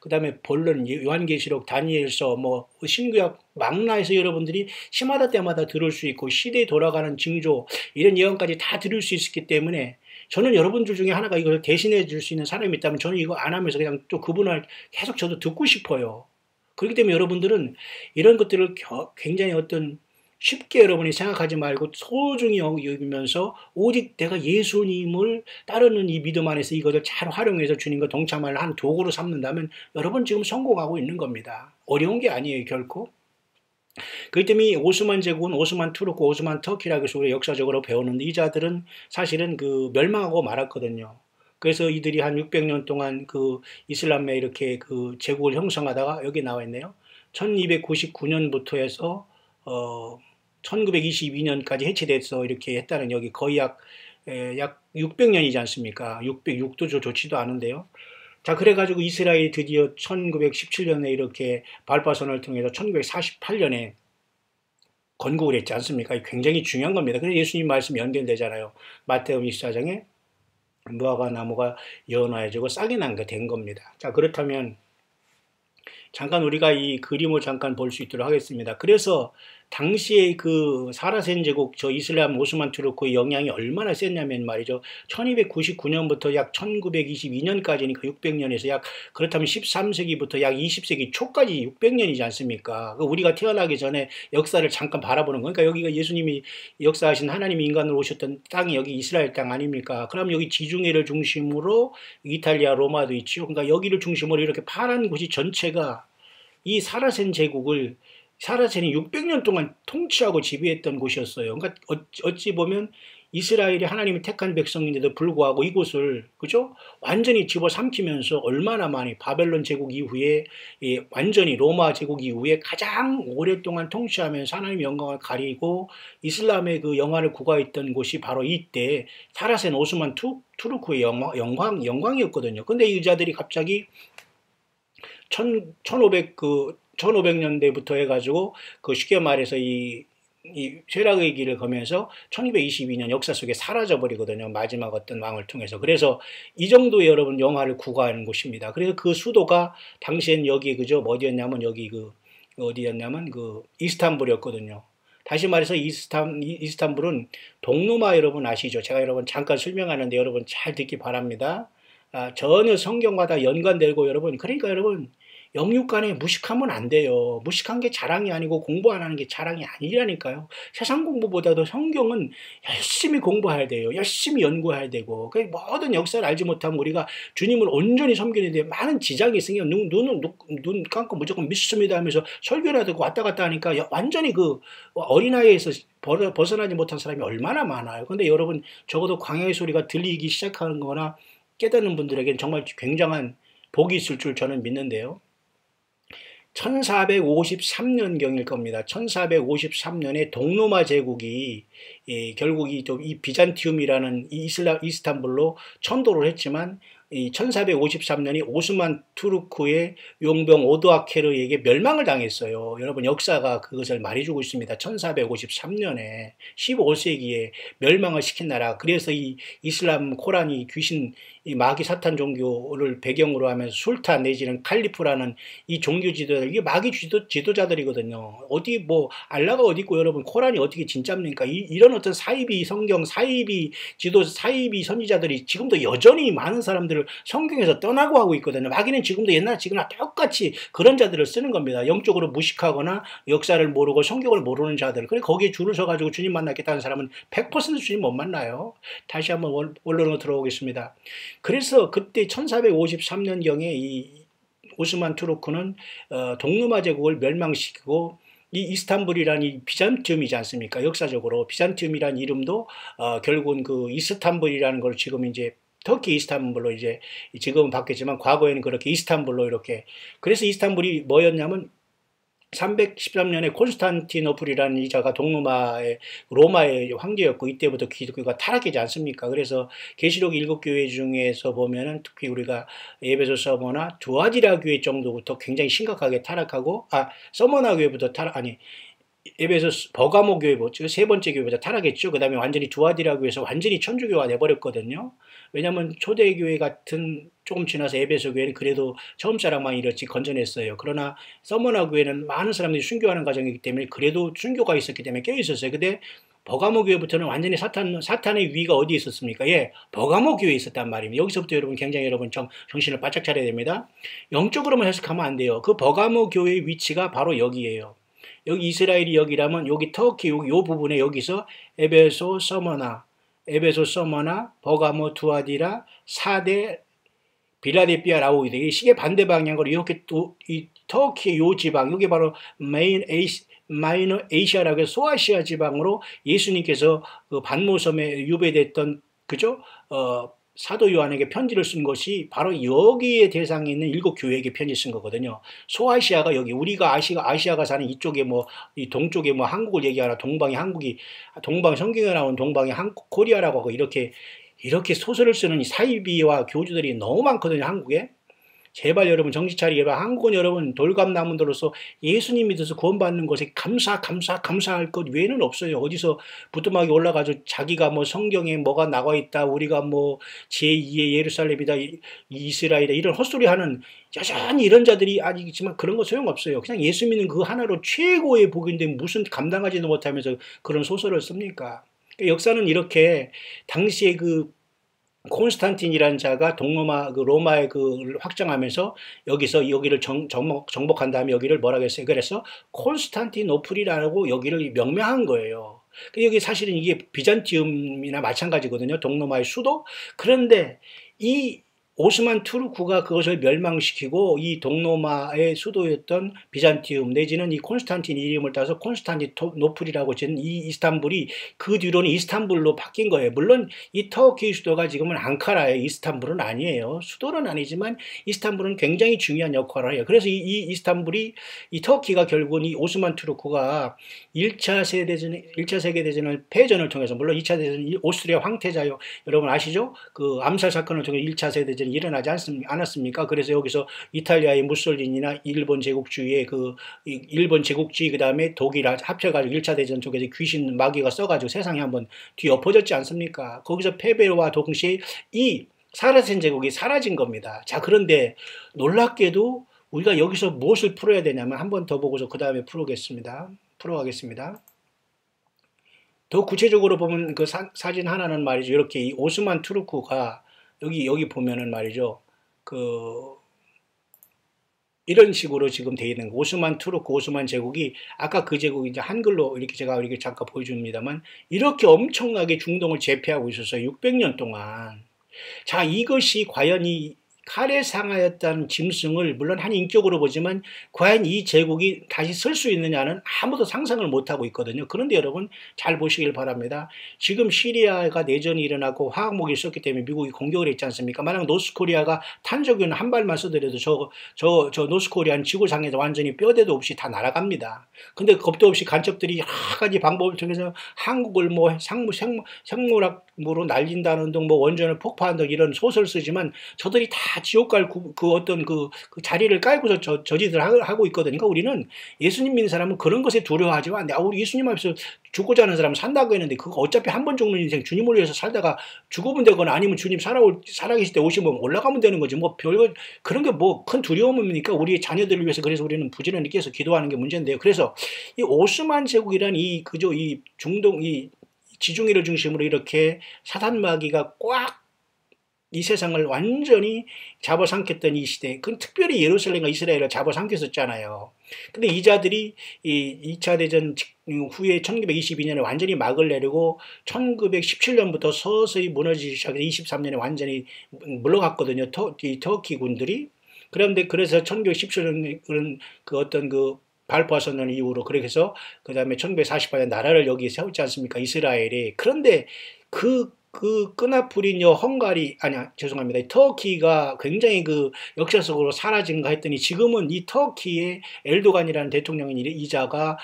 그다음에 본론 요한계시록 다니엘서 신구약 망라에서 여러분들이 시마다 때마다 들을 수 있고 시대에 돌아가는 징조 이런 예언까지 다 들을 수 있었기 때문에 저는 여러분들 중에 하나가 이걸 대신해 줄 수 있는 사람이 있다면 저는 이거 안 하면서 그냥 또 그분을 계속 저도 듣고 싶어요. 그렇기 때문에 여러분들은 이런 것들을 굉장히 쉽게 여러분이 생각하지 말고 소중히 여기면서 오직 내가 예수님을 따르는 이 믿음 안에서 이것을 잘 활용해서 주님과 동참을 한 도구로 삼는다면 여러분 지금 성공하고 있는 겁니다. 어려운 게 아니에요, 결코. 그렇기 때문에 오스만 제국은 오스만 투르크, 오스만 터키라고 해서 우리가 역사적으로 배우는데 이 자들은 사실은 멸망하고 말았거든요. 그래서 이들이 한 600년 동안 그 이슬람에 이렇게 그 제국을 형성하다가 여기 나와 있네요. 1299년부터 해서 1922년까지 해체돼서 이렇게 했다는 여기 거의 약 600년이지 않습니까? 606도 좋지도 않은데요. 자, 그래가지고 이스라엘이 드디어 1917년에 이렇게 발파선을 통해서 1948년에 건국을 했지 않습니까? 굉장히 중요한 겁니다. 그래서 예수님 말씀이 연결되잖아요. 마태복음 24장에 무화과 나무가 연화해지고 싹이 난 게 된 겁니다. 자, 그렇다면 잠깐 우리가 이 그림을 잠깐 볼 수 있도록 하겠습니다. 그래서 당시에 그 사라센 제국, 저 이슬람 오스만 투르크의 영향이 얼마나 셌냐면 말이죠. 1299년부터 약 1922년까지니까 600년에서 약, 그렇다면 13세기부터 약 20세기 초까지 600년이지 않습니까? 우리가 태어나기 전에 역사를 잠깐 바라보는 거니까 여기가 예수님이 역사하신 하나님이 인간으로 오셨던 땅이 여기 이스라엘 땅 아닙니까? 그럼 여기 지중해를 중심으로 이탈리아 로마도 있죠. 그러니까 여기를 중심으로 이렇게 파란 곳이 전체가 이 사라센 제국을 사라센이 600년 동안 통치하고 지배했던 곳이었어요. 그러니까 어찌 보면 이스라엘이 하나님이 택한 백성인데도 불구하고 이곳을 그죠? 완전히 집어삼키면서 얼마나 많이 바벨론 제국 이후에 완전히 로마 제국 이후에 가장 오랫동안 통치하면서 하나님의 영광을 가리고 이슬람의 그 영화를 구가했던 곳이 바로 이때 사라센 오스만 투르크의 영광이었거든요. 근데 이 의자들이 갑자기 1500년대부터 해가지고 그 쉽게 말해서 이 쇠락의 길을 거면서 1222년 역사 속에 사라져 버리거든요. 마지막 어떤 왕을 통해서. 그래서 이 정도의 여러분 영화를 구가하는 곳입니다. 그래서 그 수도가 당시엔 여기 그죠? 어디였냐면 여기 어디였냐면 이스탄불이었거든요. 다시 말해서 이스탄불은 동로마 여러분 아시죠? 제가 여러분 잠깐 설명하는데 여러분 잘 듣기 바랍니다. 전혀 성경과 다 연관되고 여러분, 그러니까 여러분 영육간에 무식하면 안 돼요. 무식한 게 자랑이 아니고 공부 안 하는 게 자랑이 아니라니까요. 세상 공부보다도 성경은 열심히 공부해야 돼요. 열심히 연구해야 되고, 그 모든 역사를 알지 못하면 우리가 주님을 온전히 섬기는데 많은 지장이 있으니까 눈 감고 무조건 믿습니다 하면서 설교라도 왔다 갔다 하니까 완전히 그 어린아이에서 벗어나지 못한 사람이 얼마나 많아요. 근데 여러분 적어도 광야의 소리가 들리기 시작하는 거나 깨닫는 분들에게는 정말 굉장한 복이 있을 줄 저는 믿는데요. 1453년경일 겁니다. 1453년에 동로마 제국이 결국 이 비잔티움이라는 이스탄불로 천도를 했지만 이 1453년이 오스만 투르크의 용병 오도아케르에게 멸망을 당했어요. 여러분 역사가 그것을 말해주고 있습니다. 1453년에 15세기에 멸망을 시킨 나라. 그래서 이 이슬람 코란이 귀신 이 마귀 사탄 종교를 배경으로 하면서 술탄 내지는 칼리프라는 이 종교 지도자들, 이게 마귀 지도자들이거든요. 어디 뭐 알라가 어디 있고 여러분 코란이 어떻게 진짜입니까? 이런 어떤 사이비 성경, 사이비 선지자들이 지금도 여전히 많은 사람들을 성경에서 떠나고 하고 있거든요. 마귀는 지금도 지금이나 똑같이 그런 자들을 쓰는 겁니다. 영적으로 무식하거나 역사를 모르고 성경을 모르는 자들. 그래 거기에 줄을 서가지고 주님 만나겠다는 사람은 100% 주님 못 만나요. 다시 한번 원론으로 들어오겠습니다. 그래서 그때 1453년경에 이 오스만 투르크는 동로마 제국을 멸망시키고 이 이스탄불이라는 이 비잔티움이지 않습니까? 역사적으로 비잔티움이라는 이름도 결국은 그 이스탄불이라는 걸 지금 이제 터키 이스탄불로 이제 지금은 바뀌었지만 과거에는 그렇게 이스탄불로 이렇게, 그래서 이스탄불이 뭐였냐면 313년에 콘스탄티노플이라는 이자가 동로마의 로마의 황제였고 이때부터 기독교가 타락하지 않습니까? 그래서 계시록 7교회 중에서 보면은 특히 우리가 에베소 서머나 두아디라 교회 정도부터 굉장히 심각하게 타락하고 서머나 교회부터 에베소 버가모 교회부터 세 번째 교회보다 타락했죠. 그 다음에 완전히 두아디라 교회에서 완전히 천주교가 돼버렸거든요. 왜냐하면 초대교회 같은 조금 지나서 에베소 교회는 그래도 처음 사랑만 이렇지 건전했어요. 그러나 서머나 교회는 많은 사람들이 순교하는 과정이기 때문에 그래도 순교가 있었기 때문에 깨어있었어요. 근데 버가모 교회부터는 완전히 사탄의 위가 어디에 있었습니까? 예, 버가모 교회에 있었단 말입니다. 여기서부터 여러분 굉장히 여러분 정신을 바짝 차려야 됩니다. 영적으로만 해석하면 안 돼요. 그 버가모 교회의 위치가 바로 여기예요. 여기 이스라엘이 여기라면 여기 터키 요 부분에 여기서 에베소 서머나, 버가모 두아디라, 사대 빌라델피아 라오디데, 이 시계 반대 방향으로 이렇게 또 이 터키의 요 지방, 여기 바로 마이너 에이시아라고 해서 소아시아 지방으로 예수님께서 그 반모섬에 유배됐던 그죠? 사도 요한에게 편지를 쓴 것이 바로 여기에 대상에 있는 7교회에게 편지 쓴 거거든요. 소아시아가 여기, 우리가 아시아가 사는 이쪽에 뭐, 이 동쪽에 뭐 한국을 얘기하나, 동방이 한국이, 동방 성경에 나온 동방이 한국, 코리아라고 하고 이렇게 소설을 쓰는 사이비와 교주들이 너무 많거든요, 한국에. 제발 여러분 정신 차리게. 한국은 여러분 돌감나무들로서 예수님 믿어서 구원받는 것에 감사할 것 외에는 없어요. 어디서 부뚜막에 올라가서 자기가 뭐 성경에 뭐가 나와 있다, 우리가 뭐 제2의 예루살렘이다, 이스라엘이다, 이런 헛소리 하는 여전히 이런 자들이 아직 있지만 그런 거 소용없어요. 그냥 예수 믿는 그 하나로 최고의 복인데 무슨 감당하지도 못하면서 그런 소설을 씁니까? 역사는 이렇게 당시에 그 콘스탄틴이라는 자가 로마의 그 확장하면서 여기를 정복한 다음에 여기를 뭐라고 했어요? 그래서 콘스탄티노플이라고 여기를 명명한 거예요. 여기 사실은 이게 비잔티움이나 마찬가지거든요. 동로마의 수도. 그런데 이 오스만 투르크가 그것을 멸망시키고 이 동로마의 수도였던 비잔티움 내지는 이 콘스탄틴 이름을 따서 콘스탄티노플이라고 지은 이 이스탄불이 그 뒤로는 이스탄불로 바뀐 거예요. 물론 이 터키 수도가 지금은 앙카라예요. 이스탄불은 아니에요. 수도는 아니지만 이스탄불은 굉장히 중요한 역할을 해요. 그래서 이 이스탄불이, 이 터키가 결국은 이 오스만 투르크가 1차 세계대전을 패전을 통해서, 물론 2차 대전 오스트리아 황태자요. 여러분 아시죠? 그 암살 사건을 통해 1차 세계대전이 일어나지 않았습니까? 그래서 여기서 이탈리아의 무솔리니나 일본 제국주의 그 다음에 독일 합쳐가지고 1차 대전 쪽에서 귀신 마귀가 써가지고 세상에 한번 뒤엎어졌지 않습니까? 거기서 패배와 동시에 이 사라진 제국이 사라진 겁니다. 자, 그런데 놀랍게도 우리가 여기서 무엇을 풀어야 되냐면 한 번 더 보고서 그 다음에 풀어가겠습니다. 더 구체적으로 보면 그 사진 하나는 말이죠. 이렇게 이 오스만 투르크가 여기 보면은 말이죠. 이런 식으로 지금 되어 있는 거. 오스만 투르크, 오스만 제국이, 아까 그 제국이 이제 한글로 이렇게 제가 이렇게 잠깐 보여줍니다만, 이렇게 엄청나게 중동을 제패하고 있었어요. 600년 동안. 자, 이것이 과연 이 칼에 상하였다는 짐승을 물론 한 인격으로 보지만 과연 이 제국이 다시 설 수 있느냐는 아무도 상상을 못하고 있거든요. 그런데 여러분 잘 보시길 바랍니다. 지금 시리아가 내전이 일어나고 화학무기를 썼기 때문에 미국이 공격을 했지 않습니까? 만약 노스코리아가 탄저균 한 발만 쏘더라도 저 노스코리아는 지구상에서 완전히 뼈대도 없이 다 날아갑니다. 근데 겁도 없이 간첩들이 여러 가지 방법을 통해서 한국을 뭐 생물학으로 날린다는 등 뭐 원전을 폭파한다 이런 소설 쓰지만 저들이 다 지옥 갈 어떤 그 자리를 깔고서 저지들 하고 있거든요. 그러니까 우리는 예수님 믿는 사람은 그런 것에 두려워하지 마. 우리 예수님 앞에서 죽고자 하는 사람은 산다고 했는데 그거 어차피 한 번 죽는 인생 주님을 위해서 살다가 죽으면 되거나 아니면 주님 살아계실 때 오시면 올라가면 되는 거지. 뭐 별거 그런 게 뭐 큰 두려움입니까? 우리 자녀들을 위해서. 그래서 우리는 부지런히 깨서 기도하는 게 문제인데요. 그래서 이 오스만 제국이란 이 중동 이 지중해를 중심으로 이렇게 사단 마귀가 꽉 이 세상을 완전히 잡아삼켰던 이 시대, 그 특별히 예루살렘과 이스라엘을 잡아삼켰었잖아요. 근데 이 자들이 이 2차 대전 후에 1922년에 완전히 막을 내리고 1917년부터 서서히 무너지기 시작해서 23년에 완전히 물러갔거든요. 터키 군들이. 그런데 그래서 1917년 그 어떤 그 발포화 선언 이후로 그렇게 해서 그 다음에 1948년 나라를 여기 세웠지 않습니까? 이스라엘이. 그런데 그 끈앞풀인 터키가 굉장히 그 역사 속으로 사라진가 했더니 지금은 이 터키의 엘도간이라는 대통령인 이자가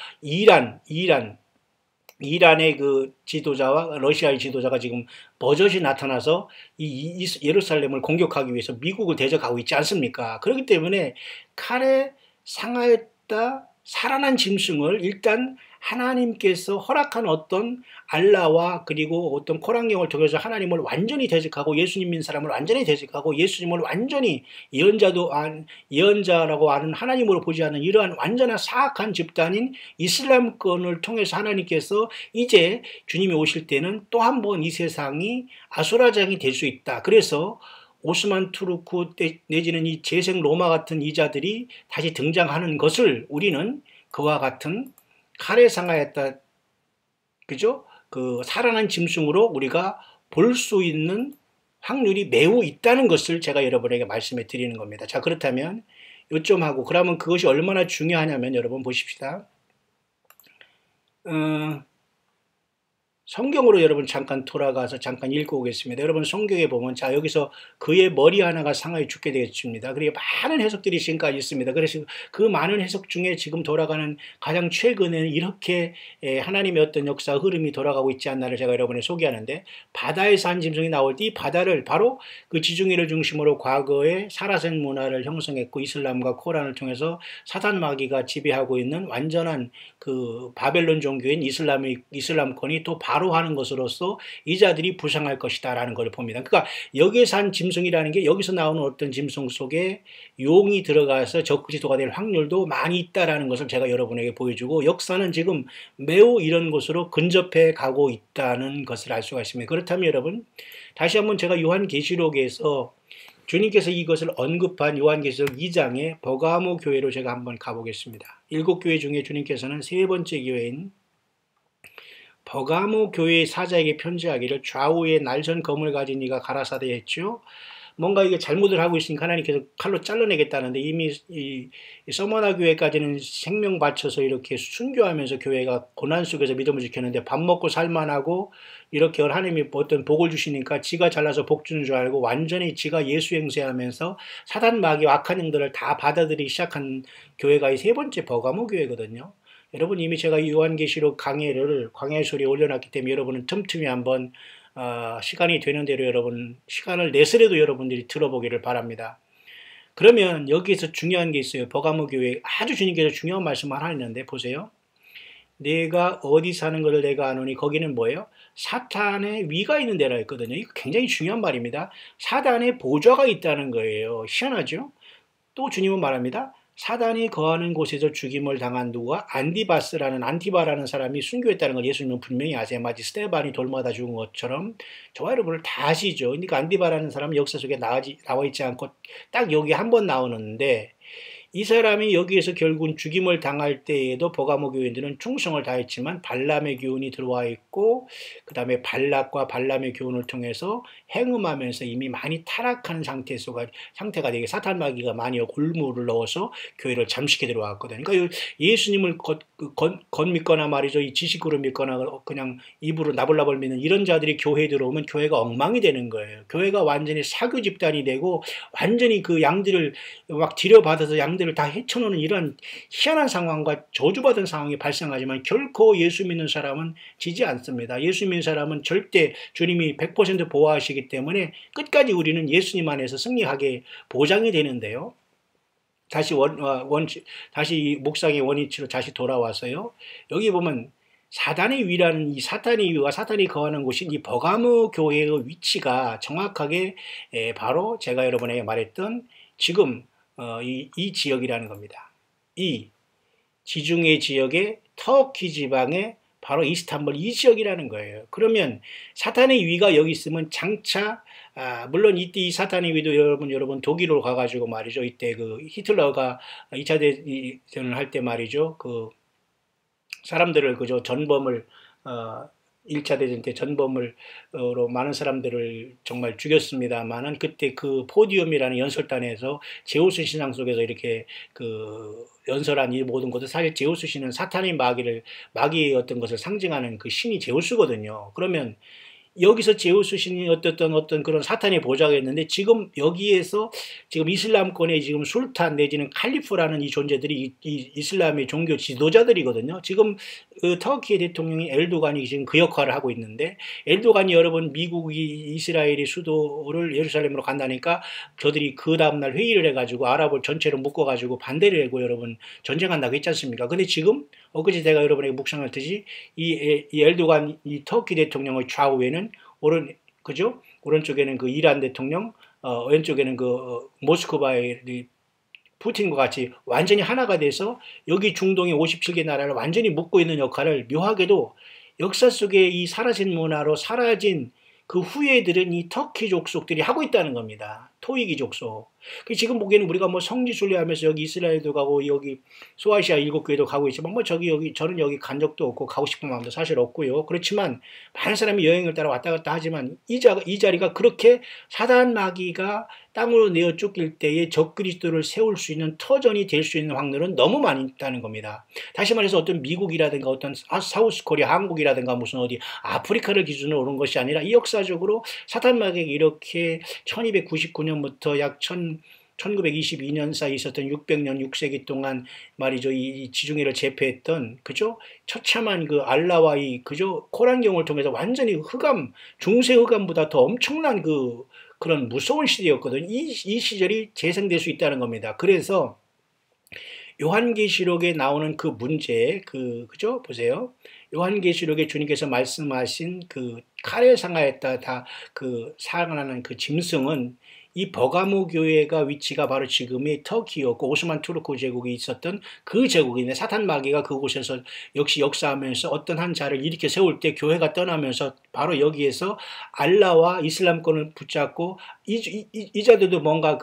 이란의 그 지도자와 러시아의 지도자가 지금 버젓이 나타나서 이 예루살렘을 공격하기 위해서 미국을 대적하고 있지 않습니까? 그렇기 때문에 칼에 상하였다 살아난 짐승을 일단 하나님께서 허락한 어떤 알라와 그리고 어떤 코란경을 통해서 하나님을 완전히 대적하고 예수님 믿는 사람을 완전히 대적하고 예수님을 완전히 예언자라고 하는 하나님으로 보지 않는 이러한 완전한 사악한 집단인 이슬람권을 통해서 하나님께서 이제 주님이 오실 때는 또 한 번 이 세상이 아수라장이 될 수 있다. 그래서 오스만 투르크 내지는 이 재생 로마 같은 이자들이 다시 등장하는 것을 우리는 그와 같은 칼에 상하였다, 그죠? 그 살아난 짐승으로 우리가 볼 수 있는 확률이 매우 있다는 것을 제가 여러분에게 말씀해 드리는 겁니다. 자, 그렇다면 요점하고 그러면 그것이 얼마나 중요하냐면 여러분 보십시다. 성경으로 여러분 잠깐 돌아가서 잠깐 읽고 오겠습니다. 여러분 성경에 보면 자 여기서 그의 머리 하나가 상하여 죽게 되었습니다. 그리고 많은 해석들이 지금까지 있습니다. 그래서 그 많은 해석 중에 지금 돌아가는 가장 최근에는 이렇게 하나님의 어떤 역사 흐름이 돌아가고 있지 않나를 제가 여러분에 소개하는데, 바다에서 한 짐승이 나올 때 이 바다를 바로 그 지중해를 중심으로 과거에 사라센 문화를 형성했고 이슬람과 코란을 통해서 사단 마귀가 지배하고 있는 완전한 그 바벨론 종교인 이슬람권이 또 바로 하는 것으로서 이 자들이 부상할 것이다라는 걸 봅니다. 그러니까 여기에서 한 짐승이라는 게 여기서 나오는 어떤 짐승 속에 용이 들어가서 적그리스도가 될 확률도 많이 있다라는 것을 제가 여러분에게 보여주고, 역사는 지금 매우 이런 것으로 근접해 가고 있다는 것을 알 수가 있습니다. 그렇다면 여러분 다시 한번 제가 요한계시록에서 주님께서 이것을 언급한 요한계시록 2장의 버가모 교회로 제가 한번 가보겠습니다. 7교회 중에 주님께서는 세 번째 교회인 버가모 교회의 사자에게 편지하기를 좌우에 날선 검을 가진 이가 가라사대 했죠. 뭔가 이게 잘못을 하고 있으니까 하나님께서 칼로 잘라내겠다는데, 이미 이 서머나 교회까지는 생명 바쳐서 이렇게 순교하면서 교회가 고난 속에서 믿음을 지켰는데, 밥 먹고 살만하고 이렇게 하나님이 어떤 복을 주시니까 지가 잘나서 복 주는 줄 알고 완전히 지가 예수 행세하면서 사단 마귀와 악한 영들을 다 받아들이기 시작한 교회가 이 세 번째 버가모 교회거든요. 여러분 이미 제가 요한계시록 강해를 광야의 소리에 올려놨기 때문에 여러분은 틈틈이 한번 시간이 되는 대로 여러분 시간을 내서라도 여러분들이 들어보기를 바랍니다. 그러면 여기에서 중요한 게 있어요. 버가모 교회 아주 주님께서 중요한 말씀을 하나 했는데 보세요. 내가 어디 사는 것을 내가 아노니 거기는 뭐예요? 사탄의 위가 있는 데라 했거든요. 이거 굉장히 중요한 말입니다. 사단의 보좌가 있다는 거예요. 희한하죠? 또 주님은 말합니다. 사단이 거하는 곳에서 죽임을 당한 누가 안티바라는 사람이 순교했다는 걸 예수님은 분명히 아세요. 마치 스테반이 돌마다 죽은 것처럼 저와 여러분을 다 아시죠. 그러니까 안티바라는 사람은 역사 속에 나와 있지 않고 딱 여기 한 번 나오는데, 이 사람이 여기에서 결국은 죽임을 당할 때에도 버가모 교인들은 충성을 다했지만 발람의 교훈이 들어와 있고, 그 다음에 발락과 발람의 교훈을 통해서 행음하면서 이미 많이 타락한 상태가 되게 사탄 마귀가 많이 골무를 넣어서 교회를 잠식해 들어왔거든요. 그러니까 예수님을 믿거나 말이죠, 이 지식으로 믿거나 그냥 입으로 나불나불 믿는 이런 자들이 교회에 들어오면 교회가 엉망이 되는 거예요. 교회가 완전히 사교 집단이 되고 완전히 그 양들을 막 들여받아서 양들을 다 헤쳐놓는 이런 희한한 상황과 저주받은 상황이 발생하지만 결코 예수 믿는 사람은 지지 않습니다. 예수 믿는 사람은 절대 주님이 100% 보호하시기 때문에 끝까지 우리는 예수님 안에서 승리하게 보장이 되는데요. 다시 다시 묵상의 원위치로 다시 돌아와서요. 여기 보면 사단의 위라는 이 사탄의 위와 사탄이 거하는 곳인 이 버가모 교회의 위치가 정확하게 바로 제가 여러분에게 말했던 지금 이 지역이라는 겁니다. 이 지중해 지역의 터키 지방의 바로 이스탄불 이 지역이라는 거예요. 그러면 사탄의 위가 여기 있으면 장차 물론 이때 이 사탄의 위도 여러분 독일로 가가지고 말이죠. 이때 그 히틀러가 2차 대전을 할 때 말이죠. 그 사람들을 그저 전범을 1차 대전 때 전범으로 많은 사람들을 정말 죽였습니다만은, 그때 그 포디움이라는 연설단에서 제우스 신앙 속에서 이렇게 그 연설한 이 모든 것도 사실 제우스 신은 사탄의 마귀의 어떤 것을 상징하는 그 신이 제우스거든요. 그러면 여기서 제우스 신이 어떤 그런 사탄의 보좌가 있는데, 지금 여기에서 지금 이슬람권의 지금 술탄 내지는 칼리프라는 이 존재들이 이 이슬람의 종교 지도자들이거든요. 지금 그 터키의 대통령이 엘도간이 지금 그 역할을 하고 있는데, 엘도간이 여러분 미국이 이스라엘의 수도를 예루살렘으로 간다니까 저들이 그 다음날 회의를 해가지고 아랍을 전체로 묶어가지고 반대를 하고 여러분 전쟁한다고 했지 않습니까? 근데 지금 엊그제 제가 여러분에게 묵상했듯이 이 엘도간 이 터키 대통령의 좌우에는 오른쪽에는 그 이란 대통령, 왼쪽에는 그 모스크바의 푸틴과 같이 완전히 하나가 돼서 여기 중동의 57개 나라를 완전히 묶고 있는 역할을, 묘하게도 역사 속에 이 사라진 문화로 사라진 그 후예들은 이 터키 족속들이 하고 있다는 겁니다. 토이기 족속. 지금 보기에는 우리가 뭐 성지 순례하면서 여기 이스라엘도 가고 여기 소아시아 7교회도 가고 있지만 뭐 저는 여기 간 적도 없고 가고 싶은 마음도 사실 없고요. 그렇지만 많은 사람이 여행을 따라 왔다 갔다 하지만 이 자리가 그렇게 사단 마귀가 땅으로 내어 쫓길 때에 적그리스도를 세울 수 있는 터전이 될 수 있는 확률은 너무 많이 있다는 겁니다. 다시 말해서 어떤 미국이라든가 어떤 사우스 코리아, 한국이라든가 무슨 어디 아프리카를 기준으로 오는 것이 아니라 이 역사적으로 사단 마귀가 이렇게 1299년부터 약 1922년 사이 있었던 600년 6세기 동안 말이죠. 이 지중해를 제패했던 그죠? 처참한 그 알라와의 그죠? 코란경을 통해서 완전히 중세 흑암보다 더 엄청난 그런 무서운 시대였거든요. 이 시절이 재생될 수 있다는 겁니다. 그래서 요한계시록에 나오는 그 문제, 그죠? 보세요. 요한계시록에 주님께서 말씀하신 그 칼에 상하였다 상하는 그 짐승은 이 버가모 교회가 위치가 바로 지금의 터키였고 오스만 투르크 제국이 있었던 그 제국인데 사탄 마귀가 그곳에서 역시 역사하면서 어떤 한 자를 일으켜 세울 때 교회가 떠나면서 바로 여기에서 알라와 이슬람권을 붙잡고 이 자들도 뭔가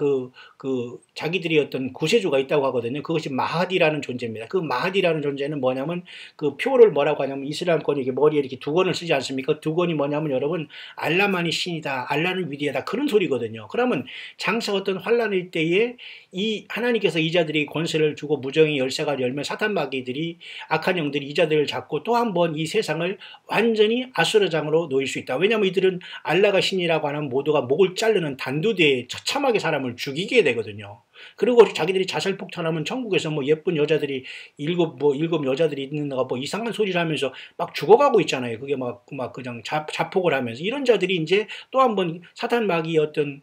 자기들이 어떤 구세주가 있다고 하거든요. 그것이 마하디라는 존재입니다. 그 마하디라는 존재는 뭐냐면 그 표를 뭐라고 하냐면 이슬람권이 이렇게 머리에 이렇게 두건을 쓰지 않습니까? 두건이 뭐냐면 여러분 알라만이 신이다. 알라는 위대하다. 그런 소리거든요. 그러면 장차 어떤 환란일 때에 이 하나님께서 이자들이 권세를 주고 무정의 열쇠가 열면 사탄 마귀들이 악한 영들이 이자들을 잡고 또 한 번 이 세상을 완전히 아수라장으로 놓일 수 있다. 왜냐하면 이들은 알라가 신이라고 하는 모두가 목을 자르는 단두대에 처참하게 사람을 죽이게 되거든요. 그리고 자기들이 자살 폭탄하면 천국에서 뭐 예쁜 여자들이 일곱 여자들이 있는가 뭐 이상한 소리를 하면서 막 죽어가고 있잖아요. 그게 막 그냥 자폭을 하면서 이런 자들이 이제 또 한 번 사탄 마귀의 어떤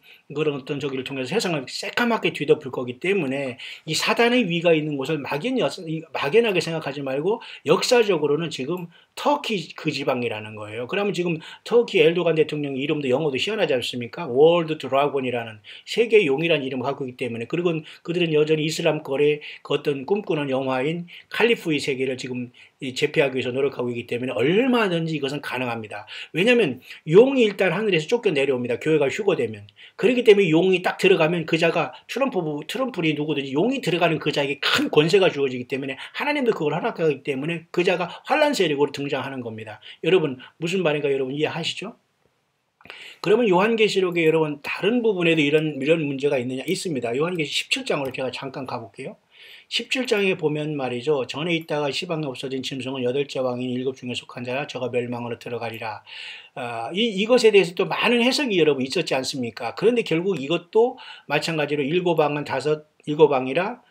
저기를 통해서 세상을 새까맣게 뒤덮을 거기 때문에 이 사단의 위가 있는 곳을 막연하게 생각하지 말고 역사적으로는 지금 터키 그 지방이라는 거예요. 그러면 지금 터키 엘도간 대통령 이름도 영어도 희한하지 않습니까? 월드 드라곤이라는 세계 용이라는 이름을 갖고 있기 때문에 그리고 그들은 여전히 이슬람권의 그 어떤 꿈꾸는 영화인 칼리프의 세계를 지금 제패하기 위해서 노력하고 있기 때문에 얼마든지 이것은 가능합니다. 왜냐하면 용이 일단 하늘에서 쫓겨 내려옵니다. 교회가 휴거되면. 그렇기 때문에 용이 딱 들어가면 그 자가 트럼프니 누구든지 용이 들어가는 그 자에게 큰 권세가 주어지기 때문에 하나님도 그걸 허락하기 때문에 그 자가 환란 세력으로 등장하는 겁니다. 여러분 무슨 말인가 여러분 이해하시죠? 그러면 요한계시록에 여러분 다른 부분에도 이런 문제가 있느냐? 있습니다. 요한계시 17장으로 제가 잠깐 가볼게요. 17장에 보면 말이죠. 전에 있다가 시방에 없어진 짐승은 8째 왕인 7 중에 속한 자라 저가 멸망으로 들어가리라. 이것에 대해서 또 많은 해석이 여러분 있었지 않습니까? 그런데 결국 이것도 마찬가지로 7왕은 7왕이라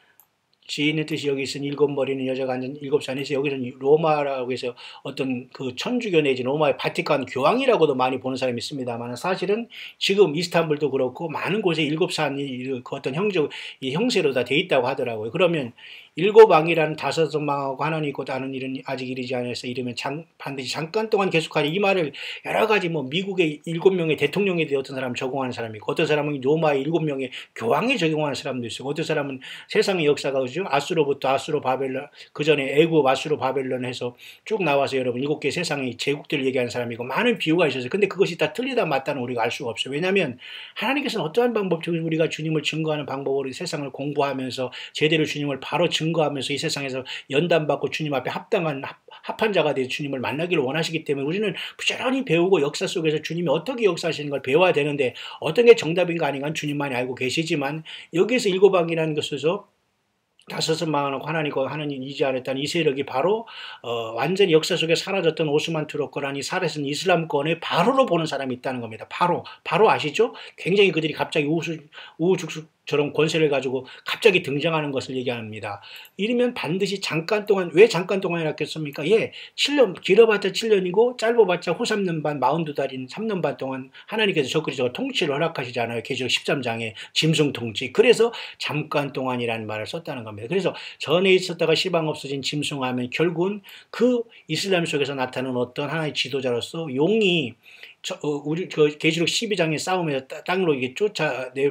지인의 뜻이 여기 있으니 7머리는 여자가 앉은 7산에서 여기서는 로마라고 해서 어떤 그 천주교 내지 로마의 바티칸 교황이라고도 많이 보는 사람이 있습니다만 사실은 지금 이스탄불도 그렇고 많은 곳에 7산이 그 어떤 형세로 다 돼 있다고 하더라고요. 그러면 7왕이라는 5왕하고 하나님 있고 다른 일은 아직 이르지 않아서 이르면 반드시 잠깐 동안 계속하리. 이 말을 여러 가지 뭐 미국의 7명의 대통령에 대해 어떤 사람은 적용하는 사람이 있고 어떤 사람은 로마의 7명의 교황에 적용하는 사람도 있고 어떤 사람은 세상의 역사가 그죠? 아수로부터 아수로 바벨론 그 전에 애굽 아수로 바벨론 해서 쭉 나와서 여러분 7개 세상의 제국들을 얘기하는 사람이고 많은 비유가 있어서 근데 그것이 다 틀리다 맞다는 우리가 알 수가 없어요. 왜냐하면 하나님께서는 어떠한 방법 우리가 주님을 증거하는 방법으로 세상을 공부하면서 제대로 주님을 바로 증거하면서 이 세상에서 연단받고 주님 앞에 합한 자가 되어 주님을 만나기를 원하시기 때문에 우리는 부지런히 배우고 역사 속에서 주님이 어떻게 역사하시는 걸 배워야 되는데 어떤 게 정답인가 아닌가 주님만이 알고 계시지만 여기에서 7왕이라는 것에서 5만하고 하나님과 하나님 이지 않았다는 이 세력이 바로 완전히 역사 속에 사라졌던 오스만 투르크라는 이 살아있는 이슬람권의 바로로 보는 사람이 있다는 겁니다. 바로 아시죠? 굉장히 그들이 갑자기 우후죽순처럼 권세를 가지고 갑자기 등장하는 것을 얘기합니다. 이러면 반드시 잠깐 동안 왜 잠깐 동안이라겠습니까? 7년 길어봤자 7년이고 짧아봤자 후 3년 반 42달인 3년 반 동안 하나님께서 적그리스도가 통치를 허락하시잖아요. 계시록 13장에 짐승 통치. 그래서 잠깐 동안이라는 말을 썼다는 겁니다. 그래서 전에 있었다가 시방 없어진 짐승하면 결국은 그 이슬람 속에서 나타나는 어떤 하나의 지도자로서 용이 우리 그 계시록 12장의 싸움에서 땅으로 이게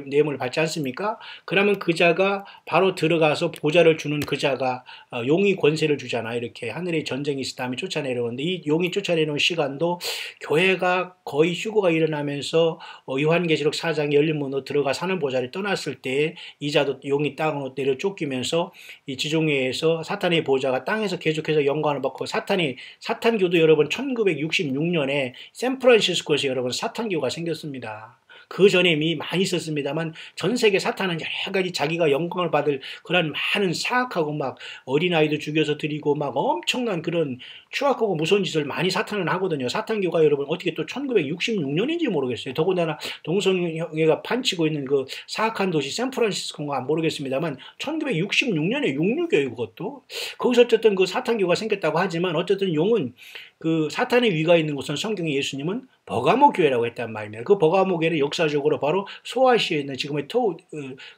내용을 받지 않습니까? 그러면 그 자가 바로 들어가서 보좌를 주는 그 자가 용이 권세를 주잖아요. 이렇게 하늘의 전쟁이 있을 다음에 쫓아내려오는데 이 용이 쫓아내려오는 시간도 교회가 거의 휴거가 일어나면서 요한계시록 4장의 열린 문으로 들어가 사는 보좌를 떠났을 때 이자도 용이 땅으로 내려 쫓기면서 이 지중해에서 사탄의 보좌가 땅에서 계속해서 영광을 받고 사탄교도 여러분 1966년에 샌프란시스코에서 여러분 사탄교가 생겼습니다. 그 전에 이미 많이 있었습니다만 전 세계 사탄은 여러 가지 자기가 영광을 받을 그런 많은 사악하고 막 어린아이도 죽여서 드리고 막 엄청난 그런 추악하고 무서운 짓을 많이 사탄은 하거든요. 사탄교가 여러분 어떻게 또 1966년인지 모르겠어요. 더군다나 동성애가 판치고 있는 그 사악한 도시 샌프란시스코인가 모르겠습니다만 1966년에 66교예요 그것도. 거기서 어쨌든 그 사탄교가 생겼다고 하지만 어쨌든 용은 그 사탄의 위가 있는 곳은 성경에 예수님은 버가모 교회라고 했단 말입니다. 그 버가모 교회는 역사적으로 바로 소아시아에 있는 지금의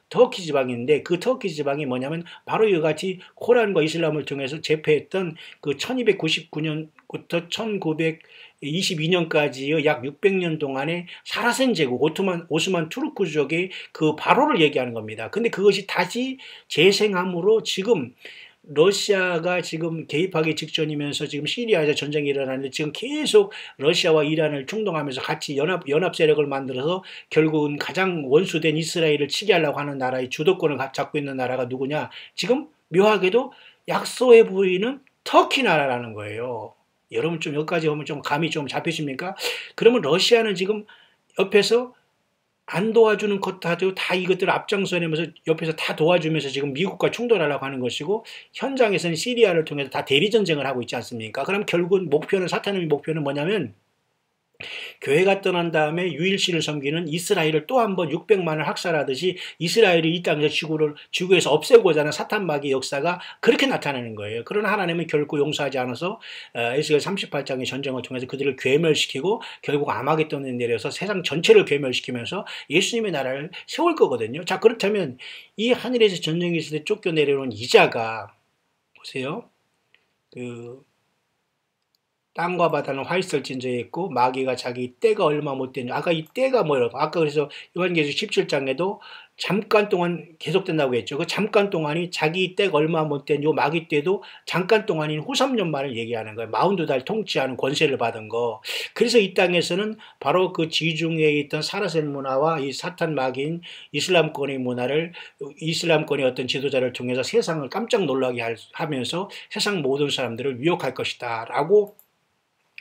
터키 지방인데 그 터키 지방이 뭐냐면 바로 이같이 코란과 이슬람을 통해서 제패했던 그 1299년부터 1922년까지의 약 600년 동안의 사라센 제국 오스만 투르크족의 그 바로를 얘기하는 겁니다. 근데 그것이 다시 재생함으로 지금 러시아가 지금 개입하기 직전이면서 지금 시리아에서 전쟁이 일어나는데 지금 계속 러시아와 이란을 충동하면서 같이 연합 세력을 만들어서 결국은 가장 원수된 이스라엘을 치게 하려고 하는 나라의 주도권을 잡고 있는 나라가 누구냐? 지금 묘하게도 약소해 보이는 터키 나라라는 거예요. 여러분 좀 여기까지 보면 좀 감이 좀 잡히십니까? 그러면 러시아는 지금 옆에서 안 도와주는 것도 다 이것들을 앞장서내면서 옆에서 다 도와주면서 지금 미국과 충돌하려고 하는 것이고 현장에서는 시리아를 통해서 다 대리전쟁을 하고 있지 않습니까? 그럼 결국은 사탄의 목표는 뭐냐면 교회가 떠난 다음에 유일신을 섬기는 이스라엘을 또 한 번 600만을 학살하듯이 이스라엘이 이 땅에서 지구에서 없애고자 하는 사탄 마귀의 역사가 그렇게 나타나는 거예요. 그러나 하나님은 결코 용서하지 않아서 에스겔 38장의 전쟁을 통해서 그들을 괴멸시키고 결국 아마겟돈에 내려서 세상 전체를 괴멸시키면서 예수님의 나라를 세울 거거든요. 자, 그렇다면 이 하늘에서 전쟁이 있을 때 쫓겨내려온 이자가 보세요. 땅과 바다는 화이슬 진저에 있고 마귀가 자기 때가 얼마 못 되냐. 아까 이 때가 뭐라고? 아까 그래서 요한계시록 17장에도 잠깐 동안 계속된다고 했죠. 그 잠깐 동안이 자기 때가 얼마 못 된 요 마귀 때도 잠깐 동안인 후 3년 만을 얘기하는 거예요. 42달 통치하는 권세를 받은 거. 그래서 이 땅에서는 바로 그 지중해에 있던 사라센 문화와 이 사탄 마귀인 이슬람권의 문화를 이슬람권의 어떤 지도자를 통해서 세상을 깜짝 놀라게 하면서 세상 모든 사람들을 유혹할 것이다 라고